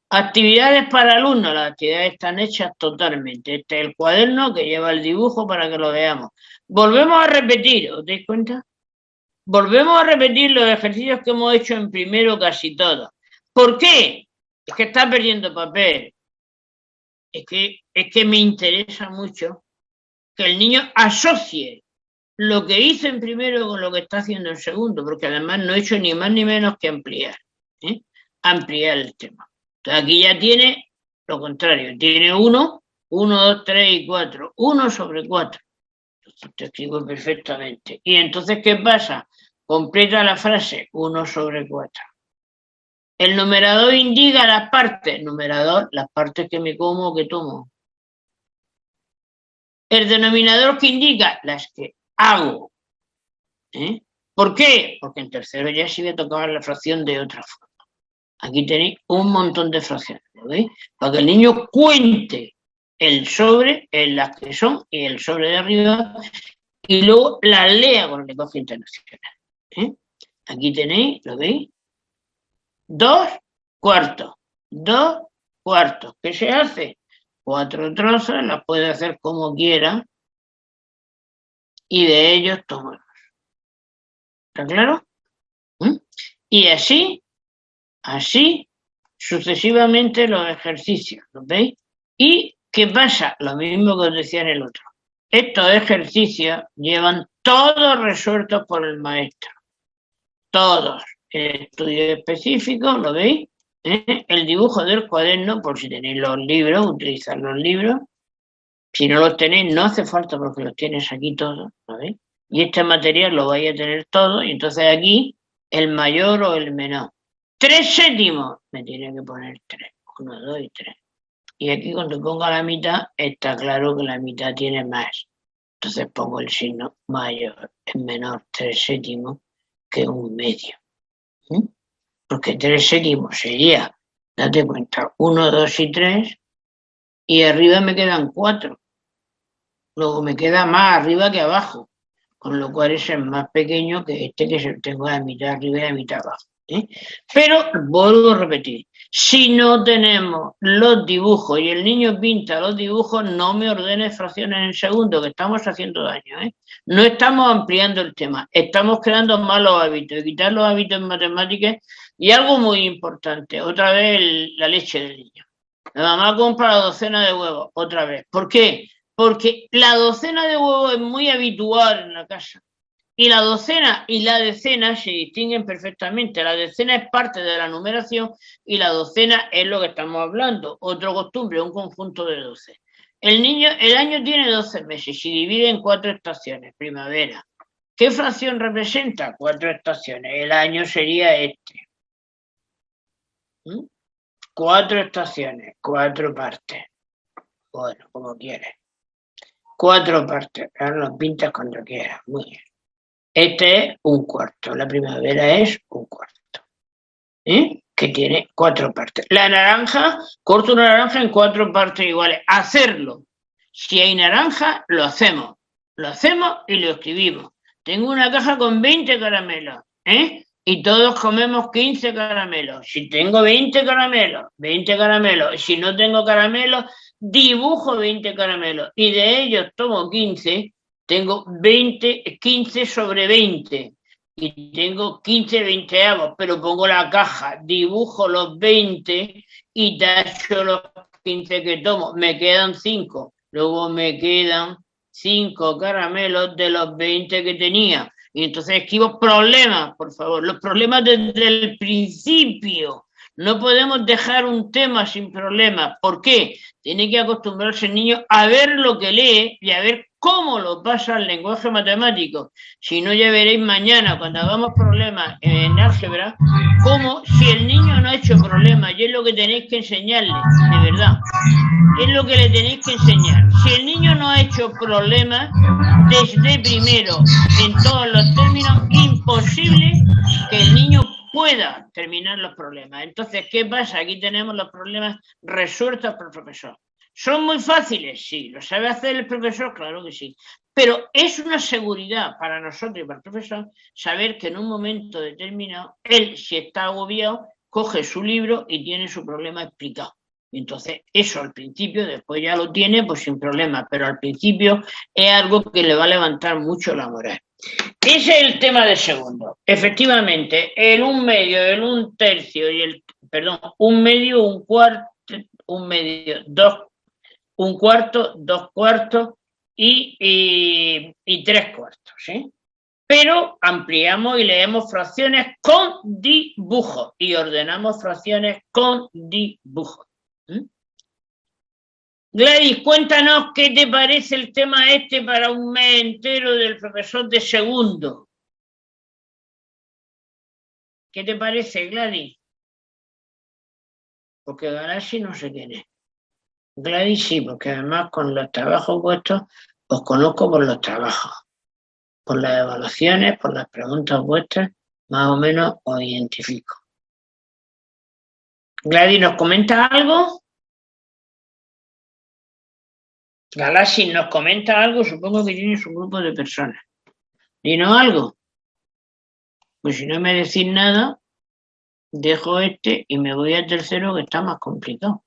Actividades para alumnos, las actividades están hechas totalmente. Este es el cuaderno que lleva el dibujo para que lo veamos. Volvemos a repetir, ¿os dais cuenta? Volvemos a repetir los ejercicios que hemos hecho en primero casi todos. ¿Por qué? Es que está perdiendo papel. Es que me interesa mucho que el niño asocie lo que hizo en primero con lo que está haciendo en segundo, porque además no he hecho ni más ni menos que ampliar. Ampliar el tema. Entonces aquí ya tiene lo contrario. Tiene 1, 2, 3 y 4. 1 sobre 4. Entonces te escribo perfectamente. Y entonces, ¿qué pasa? Completa la frase 1 sobre 4. El numerador indica las partes. Numerador, las partes que me como o que tomo. El denominador que indica las que hago. ¿Por qué? Porque en tercero ya sí me tocaba la fracción de otra forma. Aquí tenéis un montón de fracciones, ¿lo veis? Para que el niño cuente el sobre, en las que son, y el sobre de arriba, y luego las lea con el lenguaje internacional. Aquí tenéis, ¿lo veis? 2 cuartos. 2 cuartos. ¿Qué se hace? 4 trozos, las puede hacer como quiera, y de ellos tomamos. ¿Está claro? Y así sucesivamente los ejercicios, ¿lo veis? ¿Y qué pasa? Lo mismo que os decía en el otro. Estos ejercicios llevan todos resueltos por el maestro. Todos. El estudio específico, ¿lo veis? El dibujo del cuaderno, por si tenéis los libros, utilizar los libros. Si no los tenéis, no hace falta porque los tienes aquí todos, ¿lo veis? Y este material lo vais a tener todo, y entonces aquí el mayor o el menor. 3 séptimos, me tiene que poner 3. 1, 2 y 3. Y aquí cuando ponga la mitad, está claro que la mitad tiene más. Entonces pongo el signo mayor, es menor 3 séptimos que 1 medio. Porque 3 séptimos sería, date cuenta, 1, 2 y 3, y arriba me quedan 4. Luego me queda más arriba que abajo, con lo cual ese es más pequeño que este que tengo la mitad arriba y la mitad abajo. Pero vuelvo a repetir, si no tenemos los dibujos y el niño pinta los dibujos, no me ordenes fracciones en segundo, que estamos haciendo daño. No estamos ampliando el tema, estamos creando malos hábitos, quitar los hábitos en matemáticas. Y algo muy importante, otra vez la leche del niño. La mamá compra la docena de huevos, otra vez. ¿Por qué? Porque la docena de huevos es muy habitual en la casa. Y la docena y la decena se distinguen perfectamente. La decena es parte de la numeración y la docena es lo que estamos hablando. Otra costumbre, un conjunto de 12. El año tiene 12 meses, se divide en 4 estaciones. Primavera. ¿Qué fracción representa? 4 estaciones. El año sería este. 4 estaciones, 4 partes. Bueno, como quieres. 4 partes. Ahora lo pintas cuando quieras. Muy bien. Este es un cuarto. La primavera es un cuarto. Que tiene 4 partes. La naranja, corto una naranja en 4 partes iguales. Hacerlo. Si hay naranja, lo hacemos. Lo hacemos y lo escribimos. Tengo una caja con 20 caramelos. Y todos comemos 15 caramelos. Si tengo 20 caramelos. Y si no tengo caramelos, dibujo 20 caramelos. Y de ellos tomo 15. Tengo 15 sobre 20. y tengo 15 veinteavos, pero pongo la caja, dibujo los 20 y tacho los 15 que tomo. Me quedan 5. Luego me quedan 5 caramelos de los 20 que tenía. Y entonces esquivo problemas, por favor. Los problemas desde el principio. No podemos dejar un tema sin problemas. ¿Por qué? Tiene que acostumbrarse el niño a ver lo que lee y a ver cómo lo pasa al lenguaje matemático. Si no, ya veréis mañana, cuando hagamos problemas en álgebra, cómo si el niño no ha hecho problemas, y es lo que tenéis que enseñarle, de verdad, es lo que le tenéis que enseñar. Si el niño no ha hecho problemas, desde primero, en todos los términos, imposible que el niño pueda terminar los problemas. Entonces, ¿qué pasa? Aquí tenemos los problemas resueltos por el profesor. ¿Son muy fáciles? Sí. ¿Lo sabe hacer el profesor? Claro que sí. Pero es una seguridad para nosotros y para el profesor saber que en un momento determinado, él, si está agobiado, coge su libro y tiene su problema explicado. Entonces, eso al principio, después ya lo tiene, pues sin problema, pero al principio es algo que le va a levantar mucho la moral. Ese es el tema de segundo. Efectivamente, el 1/2, el 1/3 y el, perdón, 1/2, 1/4, 1/2, 2, 1/4, 2/4 y 3/4, ¿sí? Pero ampliamos y leemos fracciones con dibujos y ordenamos fracciones con dibujos. Gladys, cuéntanos qué te parece el tema este para un mes entero del profesor de segundo. ¿Qué te parece, Gladys? Porque Galaxy no sé quién es. Gladys sí, porque además con los trabajos vuestros os conozco por los trabajos. Por las evaluaciones, por las preguntas vuestras, más o menos os identifico. Gladys, ¿nos comenta algo? Galaxy nos comenta algo, supongo que tiene su grupo de personas. ¿Dinos algo? Pues si no me decís nada, dejo este y me voy al tercero, que está más complicado.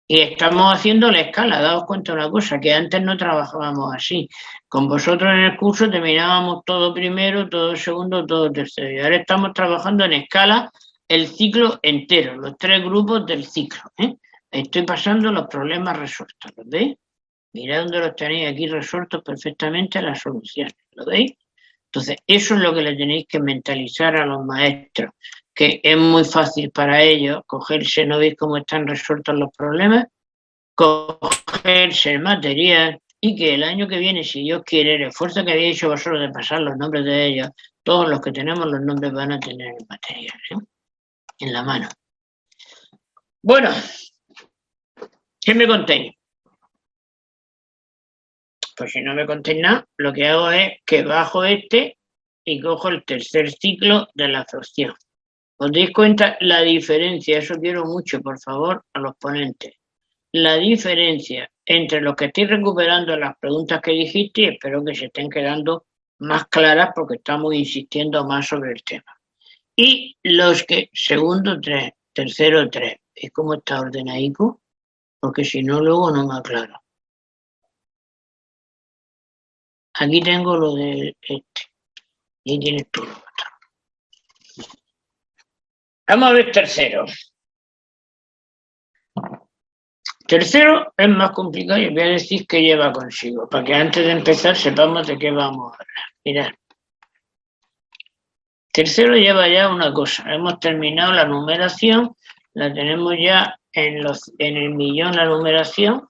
Y estamos haciendo la escala. Daos cuenta de una cosa, que antes no trabajábamos así. Con vosotros en el curso terminábamos todo primero, todo segundo, todo tercero. Y ahora estamos trabajando en escala el ciclo entero, los 3 grupos del ciclo. Estoy pasando los problemas resueltos, ¿lo veis? Mirad dónde los tenéis aquí resueltos perfectamente las soluciones, ¿lo veis? Entonces, eso es lo que le tenéis que mentalizar a los maestros, que es muy fácil para ellos cogerse, ¿no veis cómo están resueltos los problemas? Cogerse el material y que el año que viene, si Dios quiere, el esfuerzo que habéis hecho vosotros de pasar los nombres de ellos, todos los que tenemos los nombres van a tener el material, en la mano. Bueno, ¿qué me contéis? Pues si no me contéis nada, lo que hago es que bajo este y cojo el tercer ciclo de la fracción. ¿Os dais cuenta la diferencia? Eso quiero mucho, por favor, a los ponentes. La diferencia entre los que estáis recuperando las preguntas que dijiste, y espero que se estén quedando más claras porque estamos insistiendo más sobre el tema. Y los que, segundo 3, tercero 3, ¿es cómo está ordenadico? Porque si no, luego no me aclaro. Aquí tengo lo de este. Y ahí tienes tú lo otro. Vamos a ver tercero. Tercero es más complicado y voy a decir qué lleva consigo, para que antes de empezar sepamos de qué vamos a hablar. Mirad. Tercero lleva ya una cosa. Hemos terminado la numeración, la tenemos ya en el millón la numeración.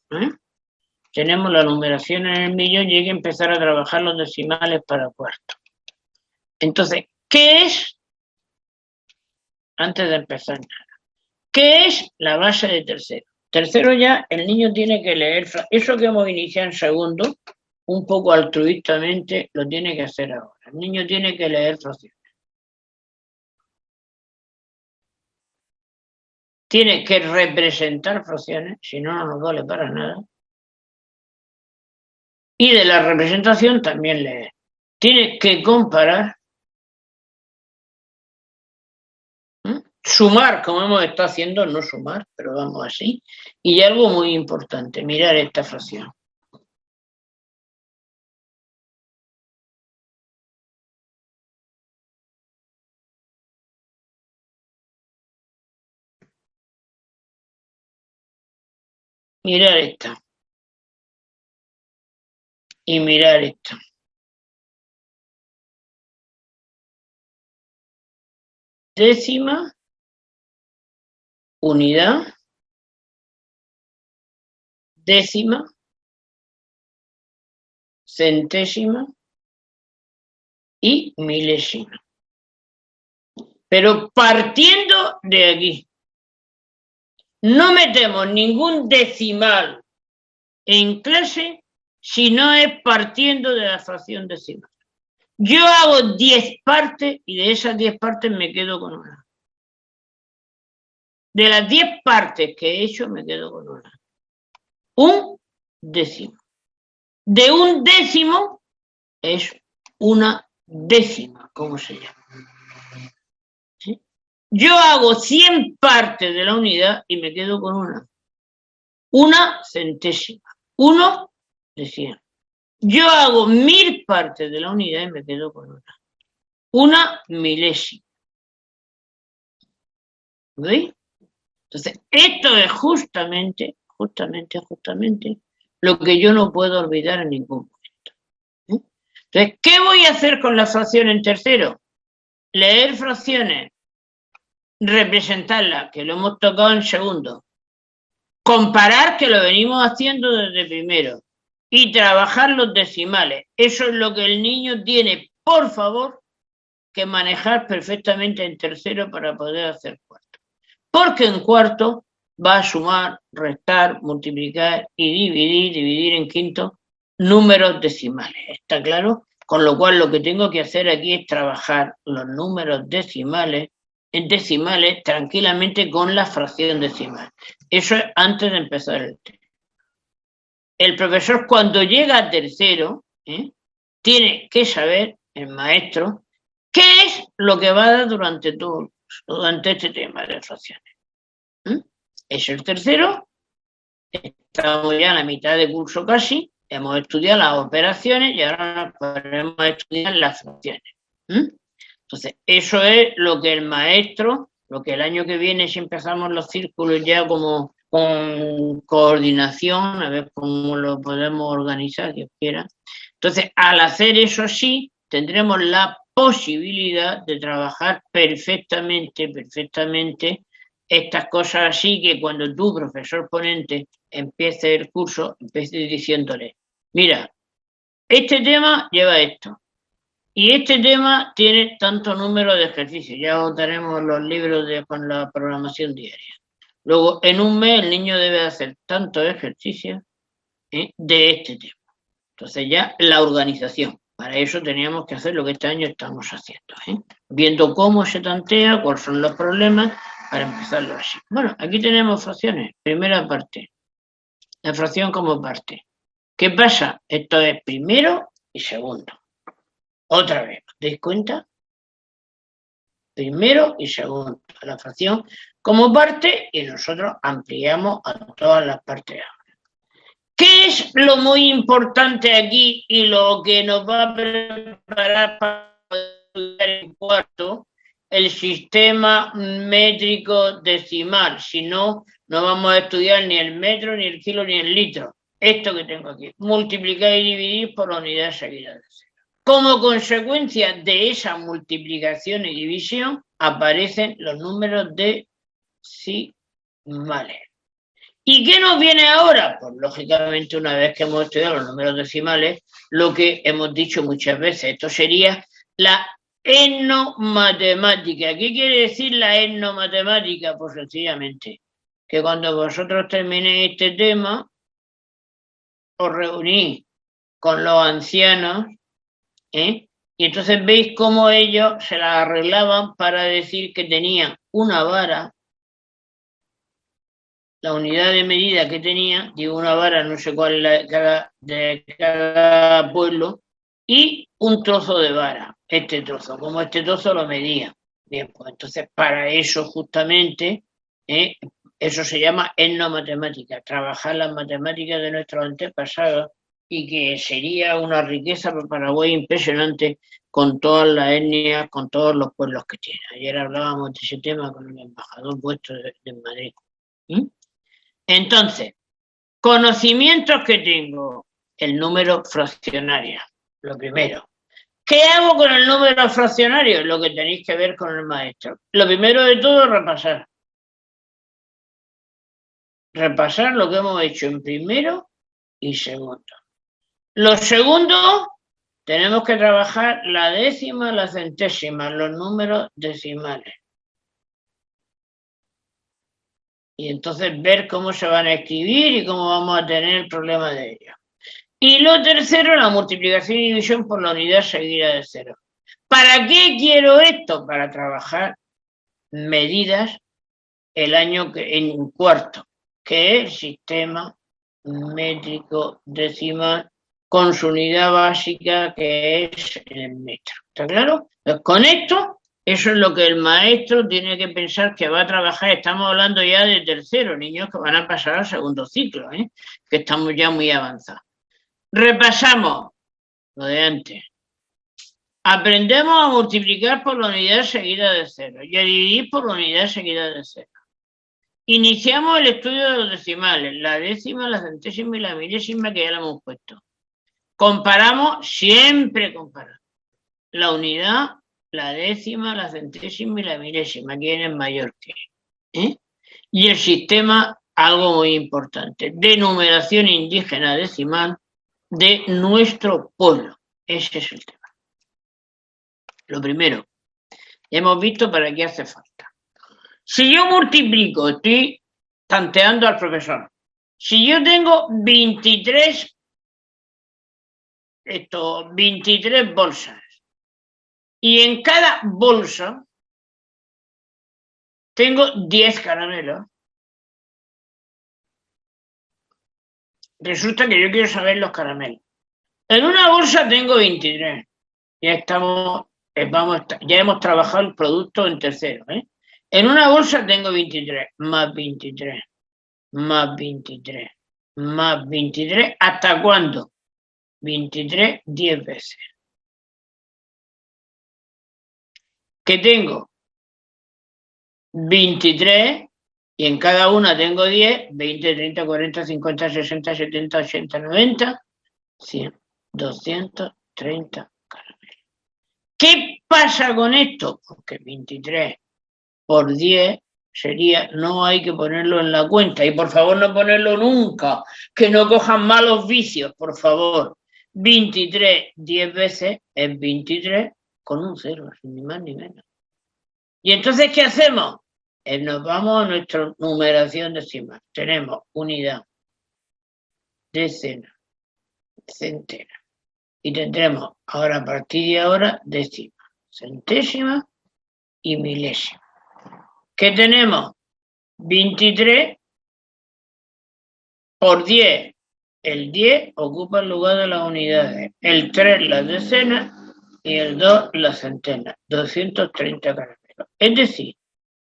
Tenemos la numeración en el millón y hay que empezar a trabajar los decimales para cuarto. Entonces, ¿qué es? Antes de empezar nada. ¿Qué es la base de tercero? Tercero ya el niño tiene que leer, eso que hemos iniciado en segundo, un poco altruistamente, lo tiene que hacer ahora. El niño tiene que leer fracciones. Tiene que representar fracciones, si no, no nos vale para nada. Y de la representación también leer. Tiene que comparar, sumar, como hemos estado haciendo, no sumar, pero vamos así. Y algo muy importante, mirar esta fracción. mirar esta. Y mirar esta. Décima, unidad, décima, centésima y milésima. Pero partiendo de aquí. No metemos ningún decimal en clase si no es partiendo de la fracción decimal. Yo hago 10 partes y de esas 10 partes me quedo con una. De las 10 partes que he hecho me quedo con una. Un décimo. De un décimo es una décima, ¿cómo se llama? ¿Sí? Yo hago 100 partes de la unidad y me quedo con una. Una centésima. 1 de 100. Yo hago 1000 partes de la unidad y me quedo con una. Una milésima. ¿Veis? Entonces, esto es justamente lo que yo no puedo olvidar en ningún momento. Entonces, ¿qué voy a hacer con la fracción en tercero? Leer fracciones, representarlas, que lo hemos tocado en segundo. Comparar, que lo venimos haciendo desde primero. Y trabajar los decimales. Eso es lo que el niño tiene, por favor, que manejar perfectamente en tercero para poder hacer cuarto. Porque en cuarto va a sumar, restar, multiplicar y dividir en quinto números decimales. ¿Está claro? Con lo cual lo que tengo que hacer aquí es trabajar los números decimales en decimales tranquilamente con la fracción decimal. Eso es antes de empezar el tema. El profesor, cuando llega a tercero, tiene que saber, el maestro, qué es lo que va a dar durante este tema de fracciones. Es el tercero, estamos ya a la mitad de curso casi, hemos estudiado las operaciones y ahora nos ponemos a estudiar las fracciones. Entonces, eso es lo que el maestro, lo que el año que viene, si empezamos los círculos ya como con coordinación, a ver cómo lo podemos organizar, Dios quiera. Entonces, al hacer eso sí, tendremos la posibilidad de trabajar perfectamente estas cosas así, que cuando tú, profesor ponente, empiece el curso, empieces diciéndole, mira, este tema lleva esto, y este tema tiene tanto número de ejercicios, ya votaremos los libros con la programación diaria. Luego, en un mes, el niño debe hacer tantos ejercicios de este tema. Entonces ya la organización. Para eso teníamos que hacer lo que este año estamos haciendo. Viendo cómo se tantea, cuáles son los problemas, para empezarlo así. Bueno, aquí tenemos fracciones. Primera parte. La fracción como parte. ¿Qué pasa? Esto es primero y segundo. Otra vez, ¿os dais cuenta? Primero y segundo. La fracción como parte y nosotros ampliamos a todas las partes. ¿Qué es lo muy importante aquí y lo que nos va a preparar para estudiar en cuarto? El sistema métrico decimal. Si no, no vamos a estudiar ni el metro, ni el kilo, ni el litro. Esto que tengo aquí. Multiplicar y dividir por la unidad seguida de cero. Como consecuencia de esa multiplicación y división, aparecen los números decimales. ¿Y qué nos viene ahora? Pues lógicamente, una vez que hemos estudiado los números decimales, lo que hemos dicho muchas veces, esto sería la etnomatemática. ¿Qué quiere decir la etnomatemática? Pues sencillamente que cuando vosotros terminéis este tema, os reunís con los ancianos, y entonces veis cómo ellos se la arreglaban para decir que tenían una vara, la unidad de medida que tenía, digo una vara, no sé cuál es de cada pueblo, y un trozo de vara, este trozo, como este trozo lo medía. Bien, pues entonces para eso justamente, eso se llama etnomatemática, trabajar las matemáticas de nuestros antepasados, y que sería una riqueza para Paraguay impresionante con todas las etnias, con todos los pueblos que tiene. Ayer hablábamos de ese tema con el embajador vuestro de Madrid. Entonces, Conocimientos que tengo. El número fraccionario, lo primero. ¿Qué hago con el número fraccionario? Lo que tenéis que ver con el maestro. Lo primero de todo es repasar. Repasar lo que hemos hecho en primero y segundo. Lo segundo, tenemos que trabajar la décima, la centésima, los números decimales. Y entonces ver cómo se van a escribir y cómo vamos a tener el problema de ellos. Y lo tercero, la multiplicación y división por la unidad seguida de cero. ¿Para qué quiero esto? Para trabajar medidas el año en cuarto, que es el sistema métrico decimal con su unidad básica, que es el metro. ¿Está claro? Pues con esto, eso es lo que el maestro tiene que pensar que va a trabajar. Estamos hablando ya de tercero, niños que van a pasar al segundo ciclo, que estamos ya muy avanzados. Repasamos lo de antes. Aprendemos a multiplicar por la unidad seguida de cero y a dividir por la unidad seguida de cero. Iniciamos el estudio de los decimales, la décima, la centésima y la milésima, que ya la hemos puesto. Comparamos, siempre comparamos. La unidad, la décima, la centésima y la milésima, quién es mayor que. Y el sistema, algo muy importante, de numeración indígena decimal de nuestro pueblo. Ese es el tema. Lo primero, hemos visto para qué hace falta. Si yo multiplico, estoy tanteando al profesor. Si yo tengo 23 bolsas y en cada bolsa tengo 10 caramelos, resulta que yo quiero saber los caramelos. En una bolsa tengo 23. Ya hemos trabajado el producto en tercero. En una bolsa tengo 23, más 23, más 23, más 23. ¿Hasta cuándo? 23, 10 veces. ¿Qué tengo? 23, y en cada una tengo 10, 20, 30, 40, 50, 60, 70, 80, 90, 100, 230 caramelos. ¿Qué pasa con esto? Porque 23 por 10 sería, no hay que ponerlo en la cuenta, y por favor no ponerlo nunca, que no cojan malos vicios, por favor. 23 10 veces es 23 con un 0, ni más ni menos. Y entonces, ¿qué hacemos? Nos vamos a nuestra numeración decimal. Tenemos unidad, decena, centena. Y tendremos ahora, a partir de ahora, décima, centésima y milésima. ¿Qué tenemos? 23 por 10. El 10 ocupa el lugar de las unidades. El 3 las decenas y el 2 las centenas. 230 caramelos. Es decir,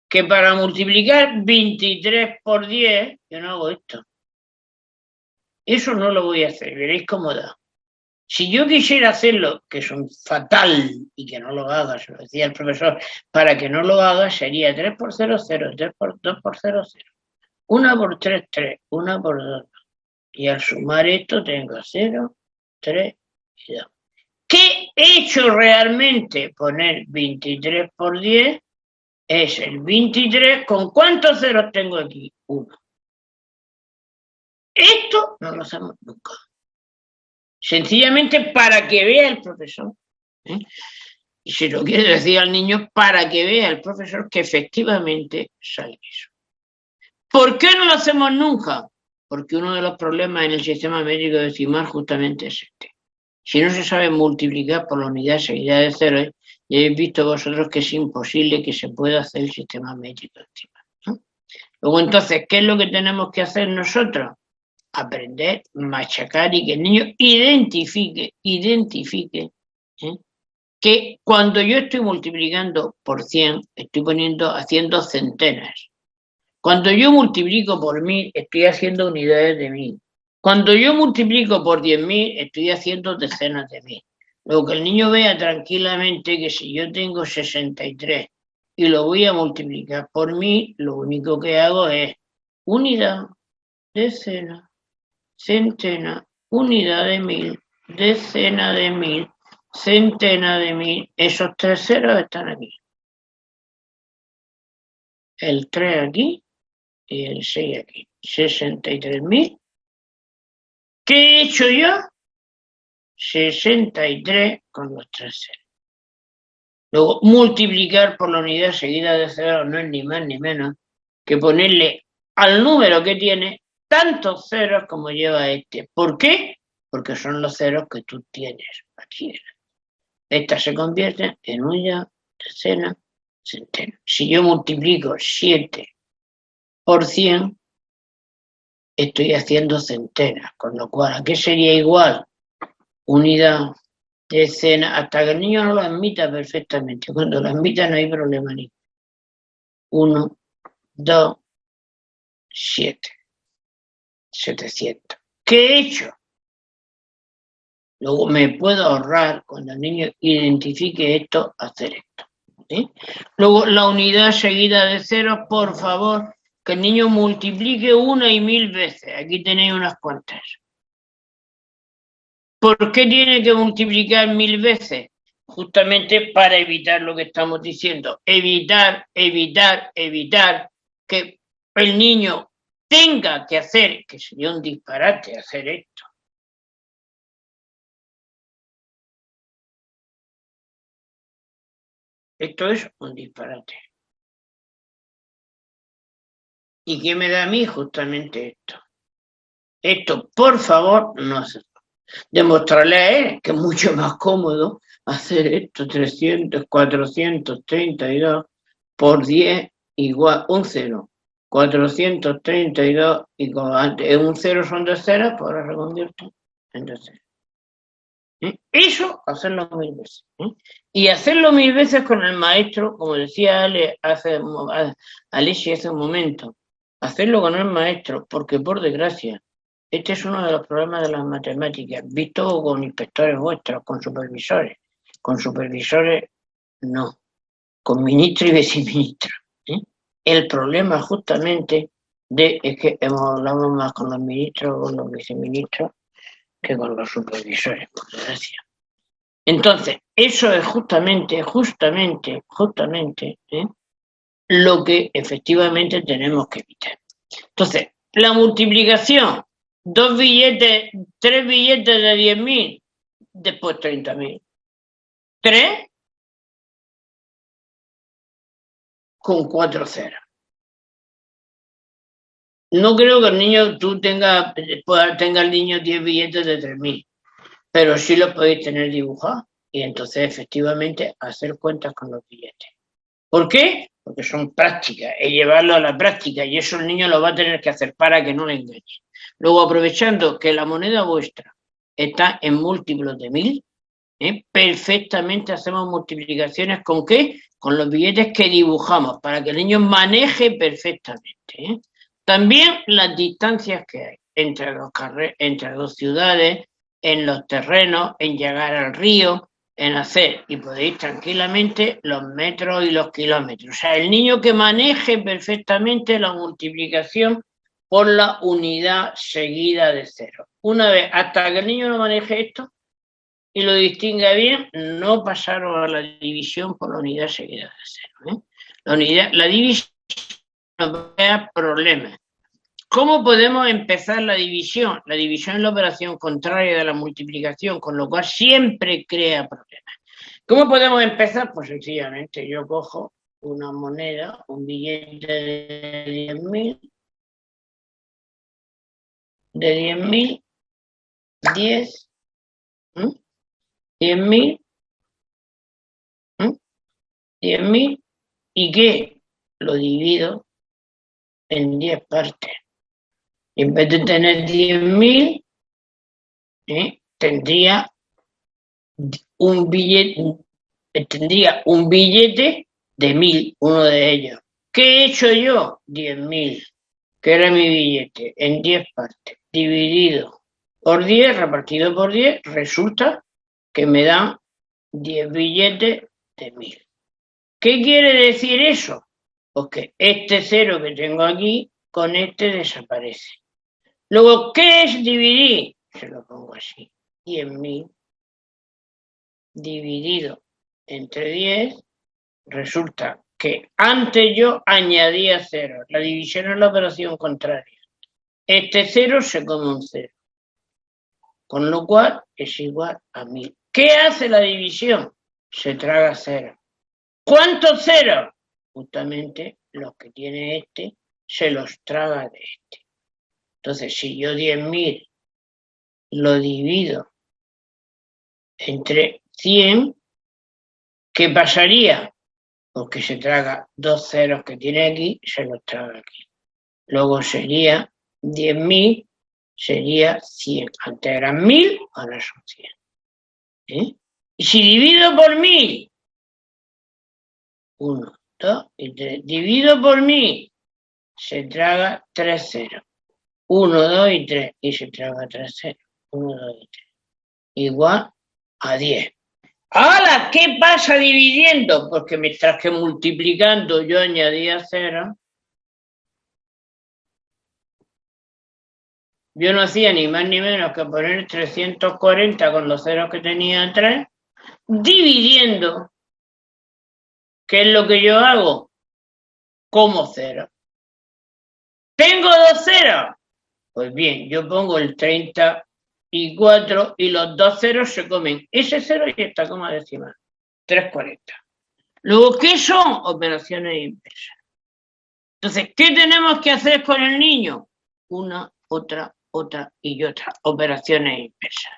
que para multiplicar 23 por 10, yo no hago esto. Eso no lo voy a hacer. Veréis cómo da. Si yo quisiera hacerlo, que es un fatal y que no lo haga, se lo decía el profesor, para que no lo haga sería 3 por 0, 0, 3 por 2 por 0, 0. 1 por 3, 3, 1 por 2. Y al sumar esto tengo 0, 3 y 2. ¿Qué he hecho realmente? Poner 23 por 10 es el 23. ¿Con cuántos ceros tengo aquí? 1. Esto no lo hacemos nunca. Sencillamente para que vea el profesor. Y si lo quiere decir al niño, para que vea el profesor que efectivamente sale eso. ¿Por qué no lo hacemos nunca? Porque uno de los problemas en el sistema métrico decimal justamente es este. Si no se sabe multiplicar por la unidad seguida de cero, ya habéis visto vosotros que es imposible que se pueda hacer el sistema métrico decimal. Luego entonces, ¿qué es lo que tenemos que hacer nosotros? Aprender, machacar y que el niño identifique que cuando yo estoy multiplicando por 100, estoy haciendo centenas. Cuando yo multiplico por 1000, estoy haciendo unidades de 1000. Cuando yo multiplico por 10.000, estoy haciendo decenas de 1000. Luego que el niño vea tranquilamente que si yo tengo 63 y lo voy a multiplicar por 1000, lo único que hago es unidad, decena, centena, unidad de mil, decena de mil, centena de mil. Esos tres ceros están aquí. El 3 aquí y el 6 aquí. 63.000. ¿Qué he hecho yo? 63 con los tres ceros. Luego, multiplicar por la unidad seguida de ceros no es ni más ni menos que ponerle al número que tiene tantos ceros como lleva este. ¿Por qué? Porque son los ceros que tú tienes aquí. Esta se convierte en unidad, decena, centena. Si yo multiplico 7 por 100, estoy haciendo centenas, con lo cual, ¿a qué sería igual? Unidad, decena, hasta que el niño no lo admita perfectamente. Cuando lo admita no hay problema ni. 1, 2, 7. 700. ¿Qué he hecho? Luego me puedo ahorrar, cuando el niño identifique esto, hacer esto. ¿Sí? Luego la unidad seguida de ceros, por favor, que el niño multiplique 1 y 1000 veces. Aquí tenéis unas cuantas. ¿Por qué tiene que multiplicar 1000 veces? Justamente para evitar lo que estamos diciendo. Evitar que el niño tenga que hacer, que sería un disparate hacer esto. Esto es un disparate. ¿Y qué me da a mí? Justamente esto. Esto, por favor, no hacerlo. Demostrarle a él que es mucho más cómodo hacer esto, 300, 432 por 10 igual un 0. 432 y como antes un 0 son 2 ceros, pues ahora reconvierto en 2 ceros. Eso, hacerlo 1000 veces. Y hacerlo 1000 veces con el maestro, como decía Alexi hace un momento, hacerlo con el maestro, porque por desgracia, este es uno de los problemas de las matemáticas, visto con inspectores vuestros, con supervisores. Con supervisores, no. Con ministro y viceministro. El problema justamente es que hemos hablado más con los ministros o con los viceministros que con los supervisores, por desgracia. Entonces, eso es justamente lo que efectivamente tenemos que evitar. Entonces, la multiplicación, 3 billetes de 10.000, después 30.000. 3 con 4 ceros. No creo que el niño, tenga el niño 10 billetes de 3.000, pero sí los podéis tener dibujados y entonces efectivamente hacer cuentas con los billetes. ¿Por qué? Porque son prácticas, es llevarlo a la práctica y eso el niño lo va a tener que hacer para que no le engañe. Luego, aprovechando que la moneda vuestra está en múltiplos de 1000, perfectamente hacemos multiplicaciones ¿con qué? Con los billetes que dibujamos, para que el niño maneje perfectamente. También las distancias que hay entre dos ciudades, en los terrenos, en llegar al río, en hacer, y podéis tranquilamente los metros y los kilómetros. O sea, el niño que maneje perfectamente la multiplicación por la unidad seguida de cero. Una vez, hasta que el niño no maneje esto y lo distinga bien, no pasaron a la división por la unidad seguida de cero. La división no crea problemas. ¿Cómo podemos empezar la división? La división es la operación contraria de la multiplicación, con lo cual siempre crea problemas. ¿Cómo podemos empezar? Pues sencillamente yo cojo una moneda, un billete de 10.000, 10, 10.000, 10.000, ¿y qué? Lo divido en 10 partes. Y en vez de tener 10.000, tendría un billete de 1.000, uno de ellos. ¿Qué he hecho yo? 10.000, que era mi billete, en 10 partes, dividido por 10, repartido por 10, resulta que me dan 10 billetes de 1.000. ¿Qué quiere decir eso? Pues que este cero que tengo aquí, con este desaparece. Luego, ¿qué es dividir? Se lo pongo así. 10.000 dividido entre 10, resulta que antes yo añadía cero. La división es la operación contraria. Este cero se come un cero, con lo cual es igual a 1.000. ¿Qué hace la división? Se traga cero. ¿Cuántos ceros? Justamente los que tiene este se los traga de este. Entonces, si yo 10.000 lo divido entre 100, ¿qué pasaría? Porque se traga dos ceros que tiene aquí, se los traga aquí. Luego sería 10.000, sería 100. Antes eran 1.000, ahora son 100. Y si divido por 1.000, 1, 2 y 3. Divido por 1.000, se traga 3 ceros. 1, 2 y 3. Y se traga 3 ceros. 1, 2 y 3. Igual a 10. Ahora, ¿qué pasa dividiendo? Porque mientras que multiplicando yo añadía cero, yo no hacía ni más ni menos que poner 340 con los ceros que tenía 3, dividiendo. ¿Qué es lo que yo hago? Como cero. ¿Tengo dos ceros? Pues bien, yo pongo el 34 y los dos ceros se comen ese cero y esta coma decimal. 340. Luego, ¿qué son? Operaciones inversas. Entonces, ¿qué tenemos que hacer con el niño? Una, otra y otra. Operaciones inversas.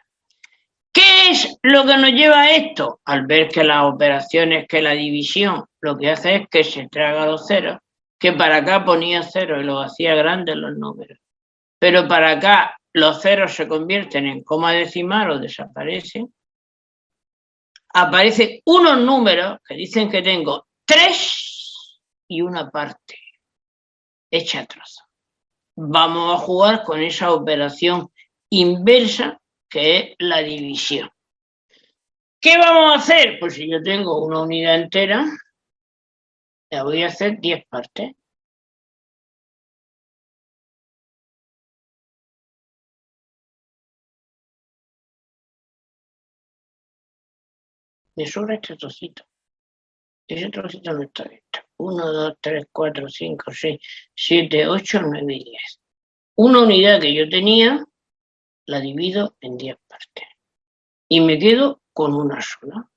¿Qué es lo que nos lleva a esto? Al ver que las operaciones, que la división, lo que hace es que se traga los ceros, que para acá ponía cero y los hacía grandes los números. Pero para acá los ceros se convierten en coma decimal o desaparecen. Aparecen unos números que dicen que tengo 3 y una parte hecha a trozos. Vamos a jugar con esa operación inversa que es la división. ¿Qué vamos a hacer? Pues si yo tengo una unidad entera, la voy a hacer 10 partes. Me sobra este trocito. Ese trocito no está dentro. 1, 2, 3, 4, 5, 6, 7, 8, 9 y 10. Una unidad que yo tenía, la divido en 10 partes. Y me quedo con una sola.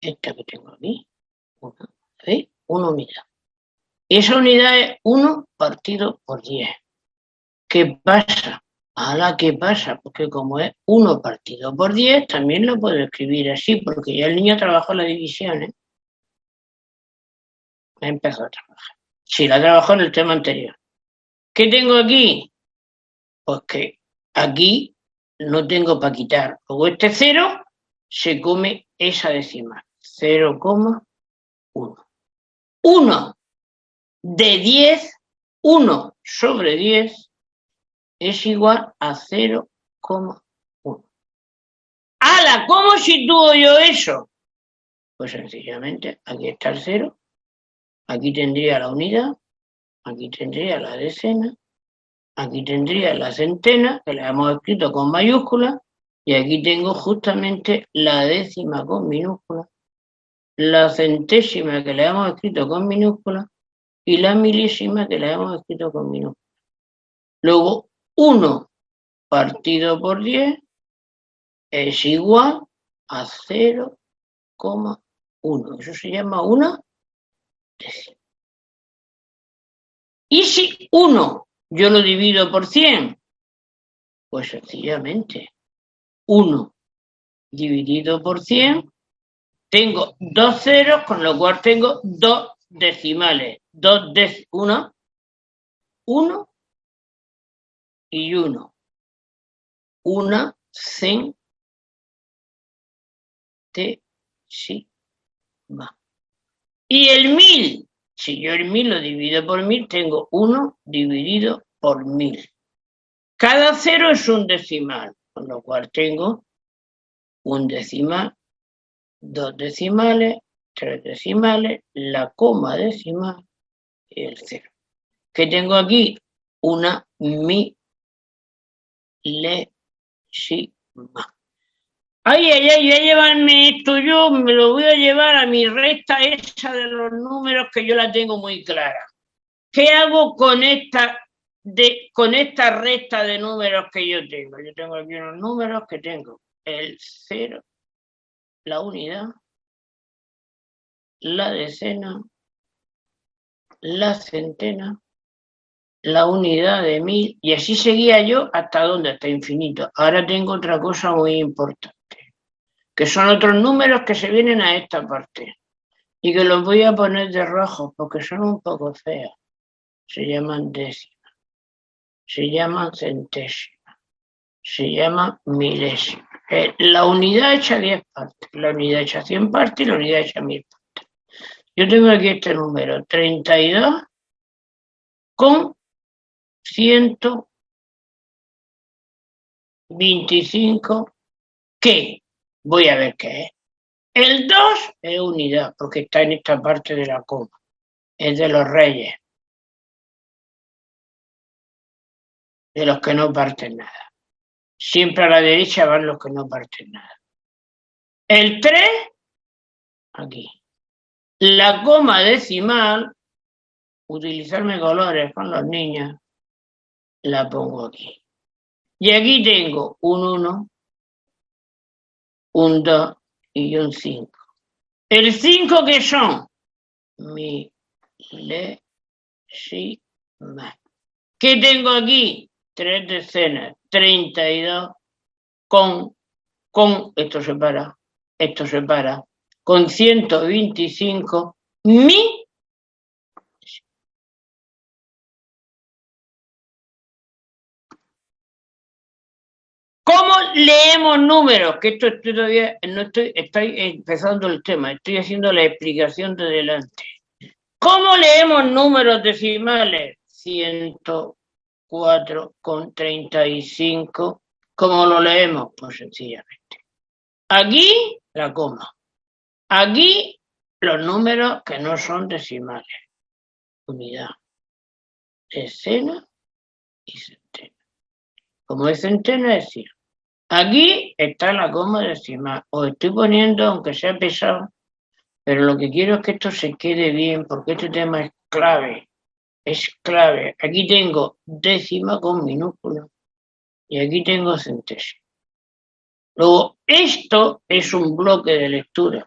Esta que tengo aquí. ¿Veis? Una unidad. Y esa unidad es 1 partido por 10. ¿Qué pasa? ¿Qué pasa? Porque como es 1 partido por 10, también lo puedo escribir así, porque ya el niño trabajó la división, ¿eh? Ha empezado a trabajar. Sí, la trabajó en el tema anterior. ¿Qué tengo aquí? Pues que aquí no tengo para quitar. Luego este 0 se come esa decimal. 0,1. 1 de 10, 1 sobre 10 es igual a 0,1. ¡Hala! ¿Cómo sitúo yo eso? Pues sencillamente, aquí está el 0, aquí tendría la unidad, aquí tendría la decena, aquí tendría la centena, que la hemos escrito con mayúsculas, y aquí tengo justamente la décima con minúscula, la centésima que la hemos escrito con minúscula, y la milésima que la hemos escrito con minúscula. Luego, 1 partido por 10 es igual a 0,1. Eso se llama una décima. ¿Y si 1 yo lo divido por 100? Pues sencillamente 1 dividido por 100, tengo dos ceros, con lo cual tengo dos decimales. 1 y 1. Una centésima. Y el 1000, si yo el 1000 lo divido por 1000, tengo 1 dividido por 1000. Cada cero es un decimal, con lo cual tengo un decimal, dos decimales, tres decimales, la coma decimal y el cero. ¿Qué tengo aquí? Una Ay, ay, ay, voy a llevarme esto yo, me lo voy a llevar a mi recta esa de los números que yo la tengo muy clara. ¿Qué hago con esta recta de números que yo tengo? Yo tengo aquí unos números que tengo el 0, la unidad, la decena, la centena, la unidad de 1000, y así seguía yo hasta donde, hasta infinito. Ahora tengo otra cosa muy importante, que son otros números que se vienen a esta parte, y que los voy a poner de rojo porque son un poco feos. Se llaman décimas, se llaman centésimas, se llama milésima. La unidad hecha 10 partes, la unidad hecha 100 partes y la unidad hecha 1000 partes. Yo tengo aquí este número, 32 con 125, ¿qué? Voy a ver qué es. El 2 es unidad, porque está en esta parte de la coma. Es de los reyes, de los que no parten nada. Siempre a la derecha van los que no parten nada. El 3, aquí. La coma decimal, utilizarme colores con los niños, la pongo aquí. Y aquí tengo un 1, un 2 y un 5. ¿El 5 qué son? Milésimas. ¿Qué tengo aquí? 3 decenas, 32 con, esto se para, con 125, ¿Cómo leemos números? Que esto estoy todavía, no estoy empezando el tema, estoy haciendo la explicación de delante. ¿Cómo leemos números decimales? 104,35. ¿Cómo lo leemos? Pues sencillamente. Aquí la coma. Aquí los números que no son decimales. Unidad, decena y centena. Como es centena, es 100. Aquí está la coma decimal. Os estoy poniendo, aunque sea pesado, pero lo que quiero es que esto se quede bien, porque este tema es clave. Es clave. Aquí tengo décima con minúscula y aquí tengo centésima. Luego, esto es un bloque de lectura.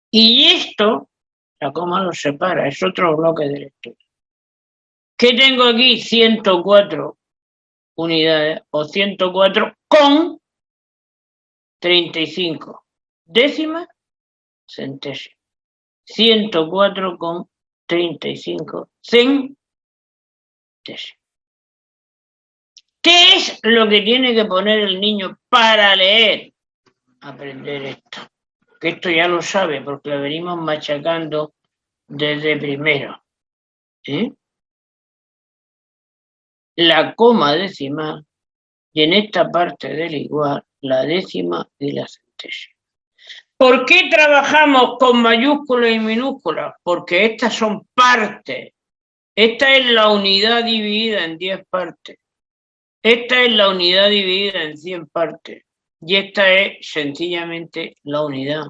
Y esto, la coma lo separa, es otro bloque de lectura. ¿Qué tengo aquí? 104 unidades o 104 con 35 décimas centésimas. 104 con 35 centésimas. ¿Qué es lo que tiene que poner el niño para leer? Aprender esto. Que esto ya lo sabe porque lo venimos machacando desde primero. La coma decimal y en esta parte del igual la décima y la centésima. ¿Por qué trabajamos con mayúsculas y minúsculas? Porque estas son partes. Esta es la unidad dividida en 10 partes. Esta es la unidad dividida en 100 partes. Y esta es sencillamente la unidad,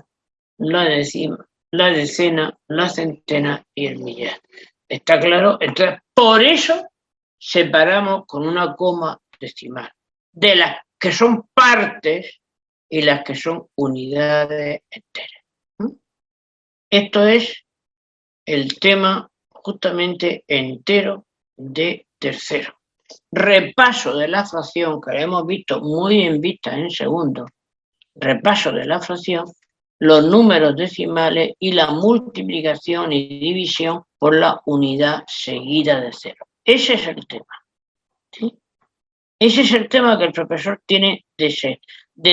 la décima, la decena, la centena y el millar. ¿Está claro? Entonces, por eso separamos con una coma decimal. De las que son partes y las que son unidades enteras. Esto es el tema justamente entero de tercero. Repaso de la fracción que hemos visto muy en vista en segundo. Repaso de la fracción, los números decimales y la multiplicación y división por la unidad seguida de cero. Ese es el tema. ¿Sí? Ese es el tema que el profesor tiene de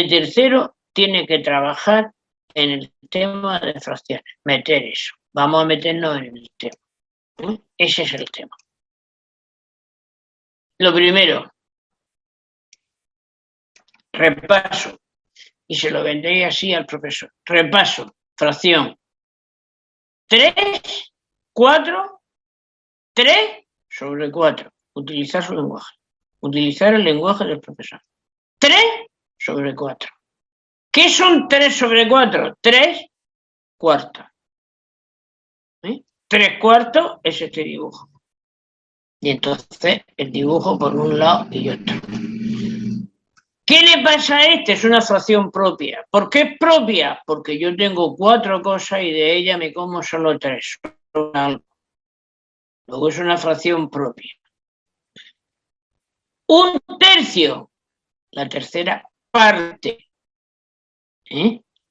tercero, tiene que trabajar en el tema de fracciones, meter eso. Vamos a meternos en el tema. Ese es el tema. Lo primero, repaso, y se lo vendré así al profesor. Repaso, fracción. 3, 4, 3 sobre 4. Utilizar su lenguaje. Utilizar el lenguaje del profesor. 3 sobre 4. ¿Qué son 3 sobre 4? 3 cuartos. 3 cuartos es este dibujo. Y entonces el dibujo por un lado y otro. ¿Qué le pasa a este? Es una fracción propia. ¿Por qué es propia? Porque yo tengo 4 cosas y de ellas me como solo 3. Luego es una fracción propia. Un tercio, la tercera parte.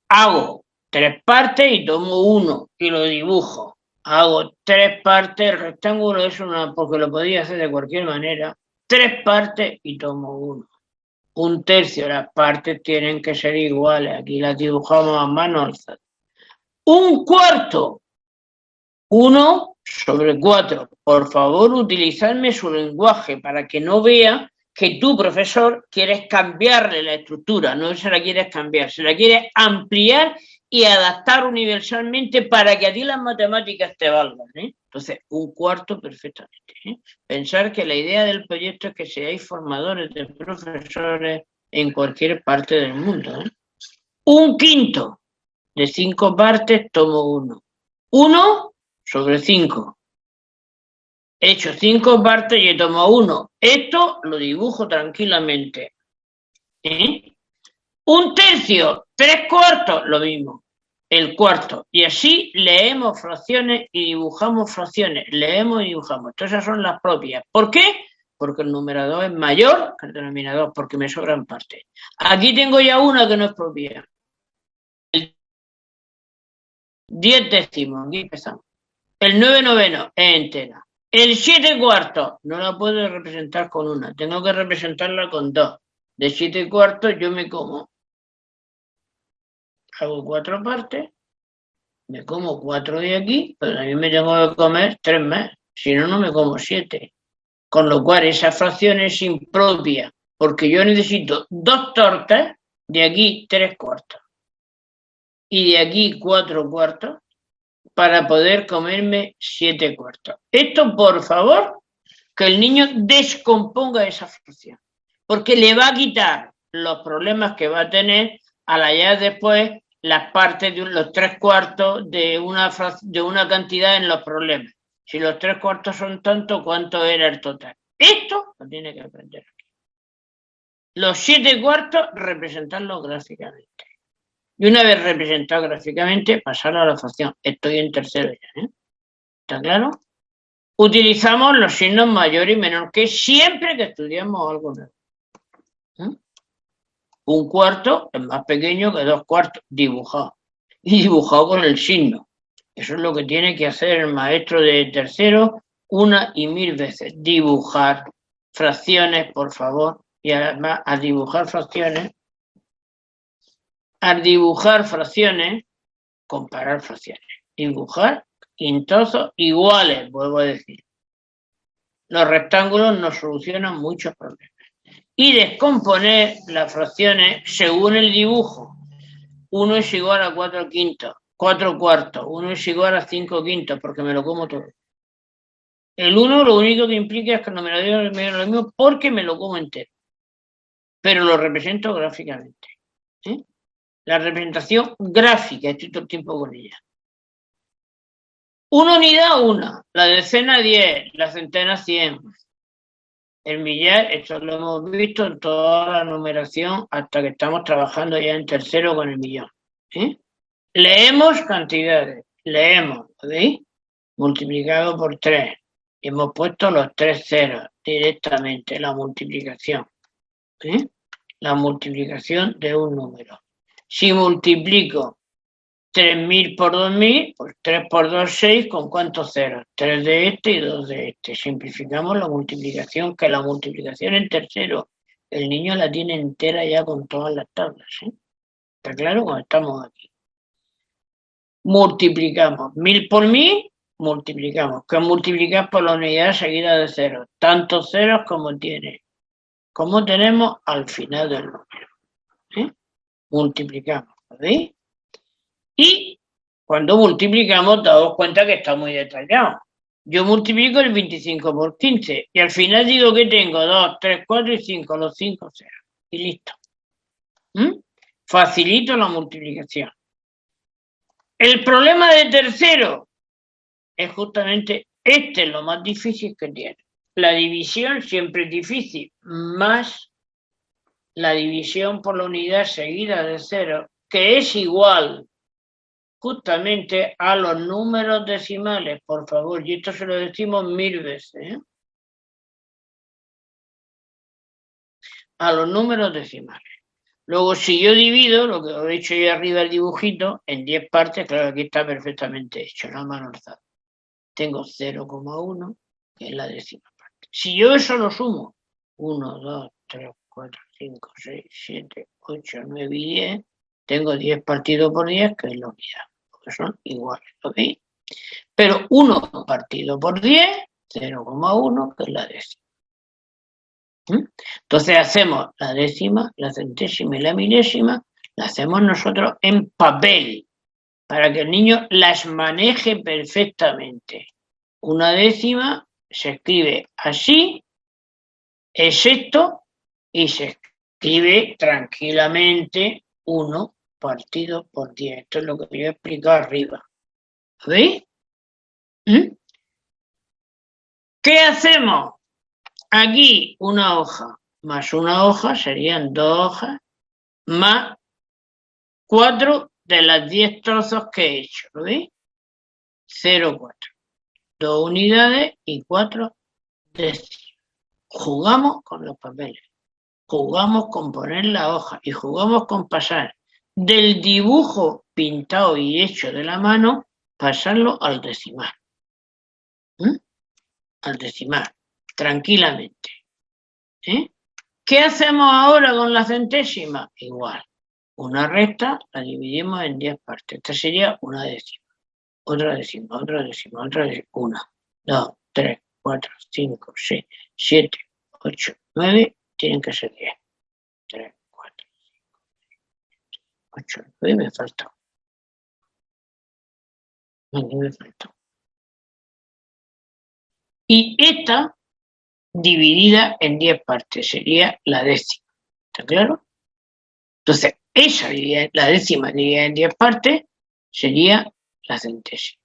Hago 3 partes y tomo 1 y lo dibujo. Hago 3 partes, el rectángulo es una, porque lo podía hacer de cualquier manera. 3 partes y tomo 1. Un tercio, las partes tienen que ser iguales. Aquí las dibujamos a mano alzada. Un cuarto, 1 sobre 4. Por favor, utilizadme su lenguaje para que no vea que tú, profesor, quieres cambiarle la estructura. No se la quieres cambiar, se la quieres ampliar y adaptar universalmente para que a ti las matemáticas te valgan. Entonces, un cuarto perfectamente. Pensar que la idea del proyecto es que seáis formadores de profesores en cualquier parte del mundo. Un quinto, de 5 partes tomo 1. 1 sobre 5. He hecho 5 partes y he tomado 1. Esto lo dibujo tranquilamente. Un tercio, 3 cuartos, lo mismo. El cuarto. Y así leemos fracciones y dibujamos fracciones. Leemos y dibujamos. Todas esas son las propias. ¿Por qué? Porque el numerador es mayor que el denominador, porque me sobran partes. Aquí tengo ya una que no es propia. El 10 décimos, aquí empezamos. El 9 noveno es entera. El 7 cuartos no la puedo representar con una, tengo que representarla con 2. De 7 cuartos yo me como. Hago 4 partes, me como 4 de aquí, pero también me tengo que comer 3 más, si no, no me como 7. Con lo cual esa fracción es impropia, porque yo necesito 2 tortas, de aquí 3 cuartos y de aquí 4 cuartos, para poder comerme 7 cuartos. Esto, por favor, que el niño descomponga esa fracción, porque le va a quitar los problemas que va a tener al hallar después las partes de los 3 cuartos de una cantidad en los problemas. Si los 3 cuartos son tanto, ¿cuánto era el total? Esto lo tiene que aprender aquí. Los 7 cuartos, representarlos gráficamente. Y una vez representado gráficamente, pasar a la fracción. Estoy en tercero ya, ¿Está claro? Utilizamos los signos mayor y menor, que siempre que estudiamos algo nuevo. Un cuarto es más pequeño que 2 cuartos, dibujado. Y dibujado con el signo. Eso es lo que tiene que hacer el maestro de tercero una y 1000 veces. Dibujar fracciones, por favor. Y además, al dibujar fracciones, comparar fracciones. Dibujar quintozos iguales, vuelvo a decir. Los rectángulos nos solucionan muchos problemas. Y descomponer las fracciones según el dibujo. 1 es igual a 4 quintos, 4 cuartos, 1 es igual a 5 quintos, porque me lo como todo. El 1 lo único que implica es que el numerador es lo mismo porque me lo como entero. Pero lo represento gráficamente. La representación gráfica, estoy todo el tiempo con ella. Una unidad, 1. La decena, 10. La centena, 100. El millar, esto lo hemos visto en toda la numeración hasta que estamos trabajando ya en tercero con el millón. Leemos cantidades, leemos, ¿veis? Multiplicado por 3. Hemos puesto los 3 ceros directamente, la multiplicación. La multiplicación de un número. Si multiplico 3000 por 2000, pues 3 por 2, 6, ¿con cuántos ceros? 3 de este y 2 de este. Simplificamos la multiplicación, que la multiplicación en tercero, el niño la tiene entera ya con todas las tablas. ¿Está claro? Cuando estamos aquí. Multiplicamos 1000 por 1000, multiplicamos. ¿Qué multiplicas por la unidad seguida de ceros? Tantos ceros como tenemos al final del número. Multiplicamos, ¿veis? Y cuando multiplicamos, daos cuenta que está muy detallado. Yo multiplico el 25 por 15 y al final digo que tengo 2, 3, 4 y 5, los 5 ceros. Y listo. Facilito la multiplicación. El problema de tercero es justamente este, lo más difícil que tiene. La división siempre es difícil, más la división por la unidad seguida de cero, que es igual justamente a los números decimales, por favor, y esto se lo decimos 1000 veces, ¿eh? A los números decimales. Luego, si yo divido, lo que os he hecho yo arriba el dibujito, en 10 partes, claro, aquí está perfectamente hecho, no mano alzada. Tengo 0,1, que es la décima parte. Si yo eso lo sumo, 1, 2, 3, 4, 5, 6, 7, 8, 9 y 10, tengo 10 partido por 10, que es la unidad, porque son iguales, ¿lo veis? Pero 1 partido por 10, 0,1, que es la décima. Entonces hacemos la décima, la centésima y la milésima, la hacemos nosotros en papel, para que el niño las maneje perfectamente. Una décima se escribe así, excepto, y se escribe tranquilamente 1 partido por 10. Esto es lo que yo he explicado arriba. ¿Veis? ¿Qué hacemos? Aquí una hoja más una hoja serían 2 hojas, más 4 de las 10 trozos que he hecho. ¿Lo veis? 0, 4. 2 unidades y 4 décimas. Jugamos con los papeles, jugamos con poner la hoja y jugamos con pasar del dibujo pintado y hecho de la mano, pasarlo al decimal. Al decimal, tranquilamente. ¿Qué hacemos ahora con la centésima? Igual. Una recta la dividimos en 10 partes. Esta sería una décima. Otra décima, otra décima, otra décima. 1, 2, 3, 4, 5, 6, 7, 8, 9. Tienen que ser 10. 3, 4, 5, 8, 9. Me falta. Aquí me falta. Y esta dividida en 10 partes sería la décima. ¿Está claro? Entonces, esa la décima dividida en 10 partes sería la centésima.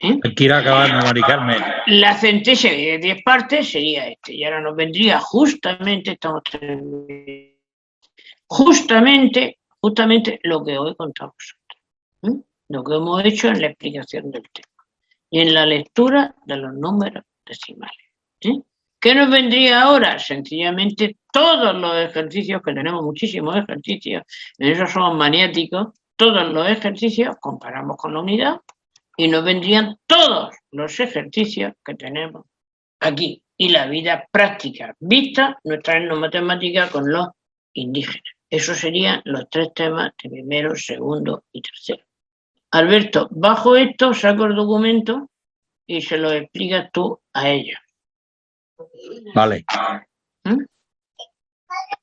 Hay que ir acabando, Mari Carmen. La centésima de 10 partes sería este. Y ahora nos vendría justamente, estamos justamente lo que hoy contamos nosotros. Lo que hemos hecho en la explicación del tema. Y en la lectura de los números decimales. ¿Qué nos vendría ahora? Sencillamente todos los ejercicios, que tenemos muchísimos ejercicios, en eso somos maniáticos, todos los ejercicios comparamos con la unidad y nos vendrían todos los ejercicios que tenemos aquí. Y la vida práctica, vista nuestra etnomatemática con los indígenas. Esos serían los 3 temas de primero, segundo y tercero. Alberto, bajo esto saco el documento y se lo explicas tú a ellos. Vale.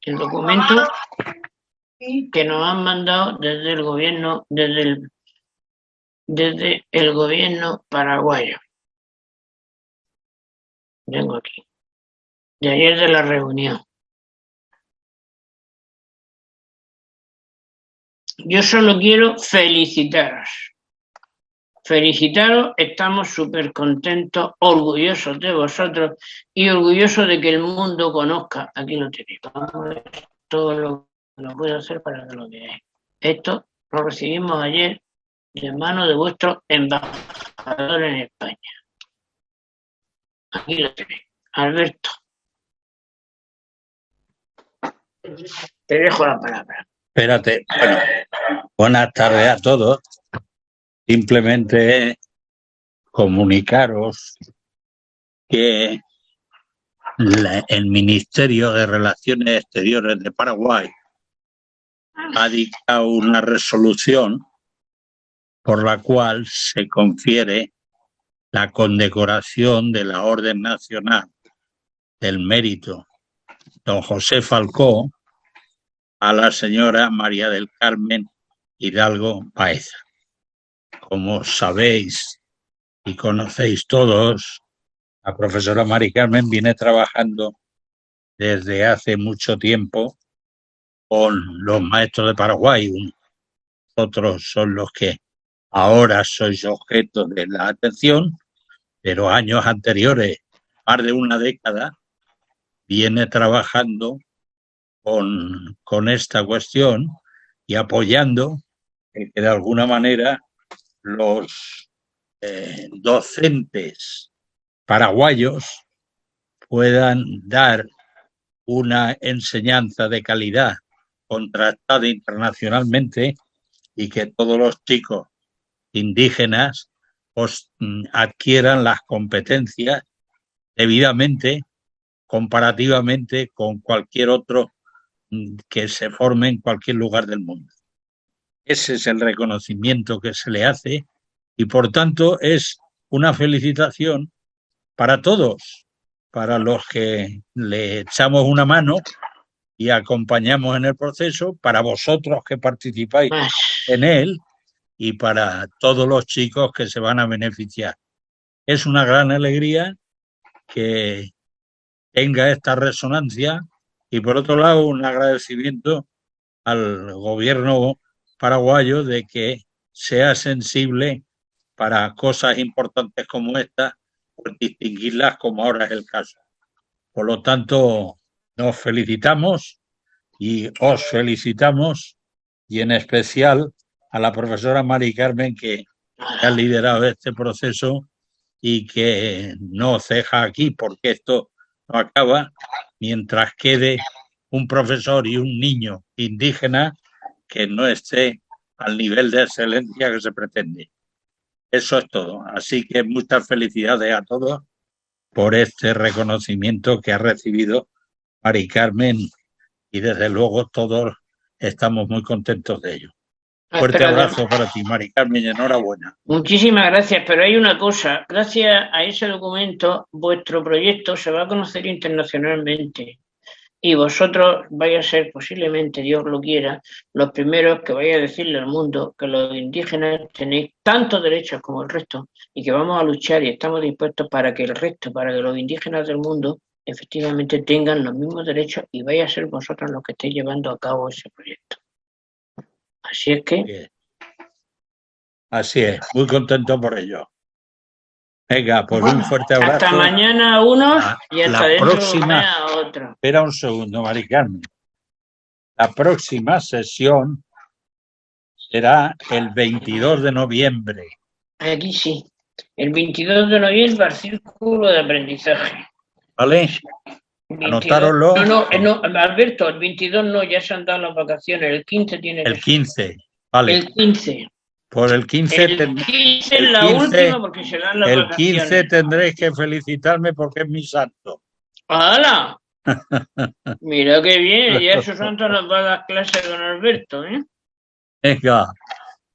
El documento que nos han mandado desde el gobierno, desde el gobierno paraguayo. Vengo aquí. De ayer de la reunión. Yo solo quiero felicitaros. Felicitaros, estamos súper contentos, orgullosos de vosotros y orgullosos de que el mundo conozca. Aquí lo tenéis. Vamos a ver todo lo que lo puedo hacer para que lo veáis. Esto lo recibimos ayer de mano de vuestro embajador en España. Aquí lo tenéis. Alberto. Te dejo la palabra. Espérate. Bueno, buenas tardes a todos. Simplemente comunicaros que el Ministerio de Relaciones Exteriores de Paraguay ha dictado una resolución por la cual se confiere la condecoración de la Orden Nacional del Mérito Don José Falcó a la señora María del Carmen Hidalgo Baeza. Como sabéis y conocéis todos, La profesora Mari Carmen viene trabajando desde hace mucho tiempo con los maestros de Paraguay. Otros son los que ahora sois objeto de la atención, pero años anteriores, más de una década, viene trabajando con esta cuestión y apoyando que de alguna manera los docentes paraguayos puedan dar una enseñanza de calidad contrastada internacionalmente y que todos los chicos indígenas adquieran las competencias debidamente, comparativamente con cualquier otro que se forme en cualquier lugar del mundo. Ese es el reconocimiento que se le hace y, por tanto, es una felicitación para todos, para los que le echamos una mano y acompañamos en el proceso, para vosotros que participáis en él y para todos los chicos que se van a beneficiar. Es una gran alegría que tenga esta resonancia y, por otro lado, un agradecimiento al gobierno paraguayo de que sea sensible para cosas importantes como esta, pues distinguirlas como ahora es el caso. Por lo tanto, nos felicitamos y os felicitamos, y en especial a la profesora Mari Carmen, que ha liderado este proceso y que no ceja aquí, porque esto no acaba mientras quede un profesor y un niño indígena que no esté al nivel de excelencia que se pretende. Eso es todo. Así que muchas felicidades a todos por este reconocimiento que ha recibido Mari Carmen y desde luego todos estamos muy contentos de ello. Fuerte abrazo para ti, Mari Carmen, y enhorabuena. Muchísimas gracias, pero hay una cosa, gracias a ese documento vuestro proyecto se va a conocer internacionalmente y vosotros vais a ser posiblemente, Dios lo quiera, los primeros que vais a decirle al mundo que los indígenas tenéis tantos derechos como el resto y que vamos a luchar y estamos dispuestos para que el resto, para que los indígenas del mundo efectivamente tengan los mismos derechos y vais a ser vosotros los que estéis llevando a cabo ese proyecto. Así es que... Así es, muy contento por ello. Venga, pues un fuerte abrazo. Hasta mañana a unos y hasta dentro próxima, de a otro. Espera un segundo, Mari Carmen. La próxima sesión será el 22 de noviembre. Aquí sí. El 22 de noviembre al Círculo de Aprendizaje. ¿Vale? 22. Anotároslo. No, Alberto, el 22 no, ya se han dado las vacaciones. El 15 tiene que ser. El 15, vale. El 15. Por el 15, el 15 es la última porque se dan las vacaciones. El 15 tendréis que felicitarme porque es mi santo. ¡Hala! Mira qué bien, ya su santo nos va a dar clase con Alberto, ¿eh? Venga,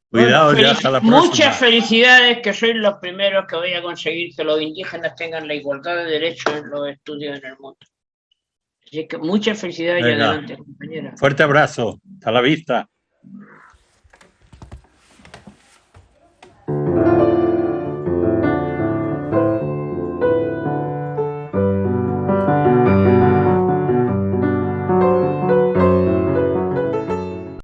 cuidado, ya hasta la próxima. Muchas felicidades, que sois los primeros que voy a conseguir que los indígenas tengan la igualdad de derechos en los estudios en el mundo. Así que muchas felicidades y adelante, compañera. Fuerte abrazo, hasta la vista.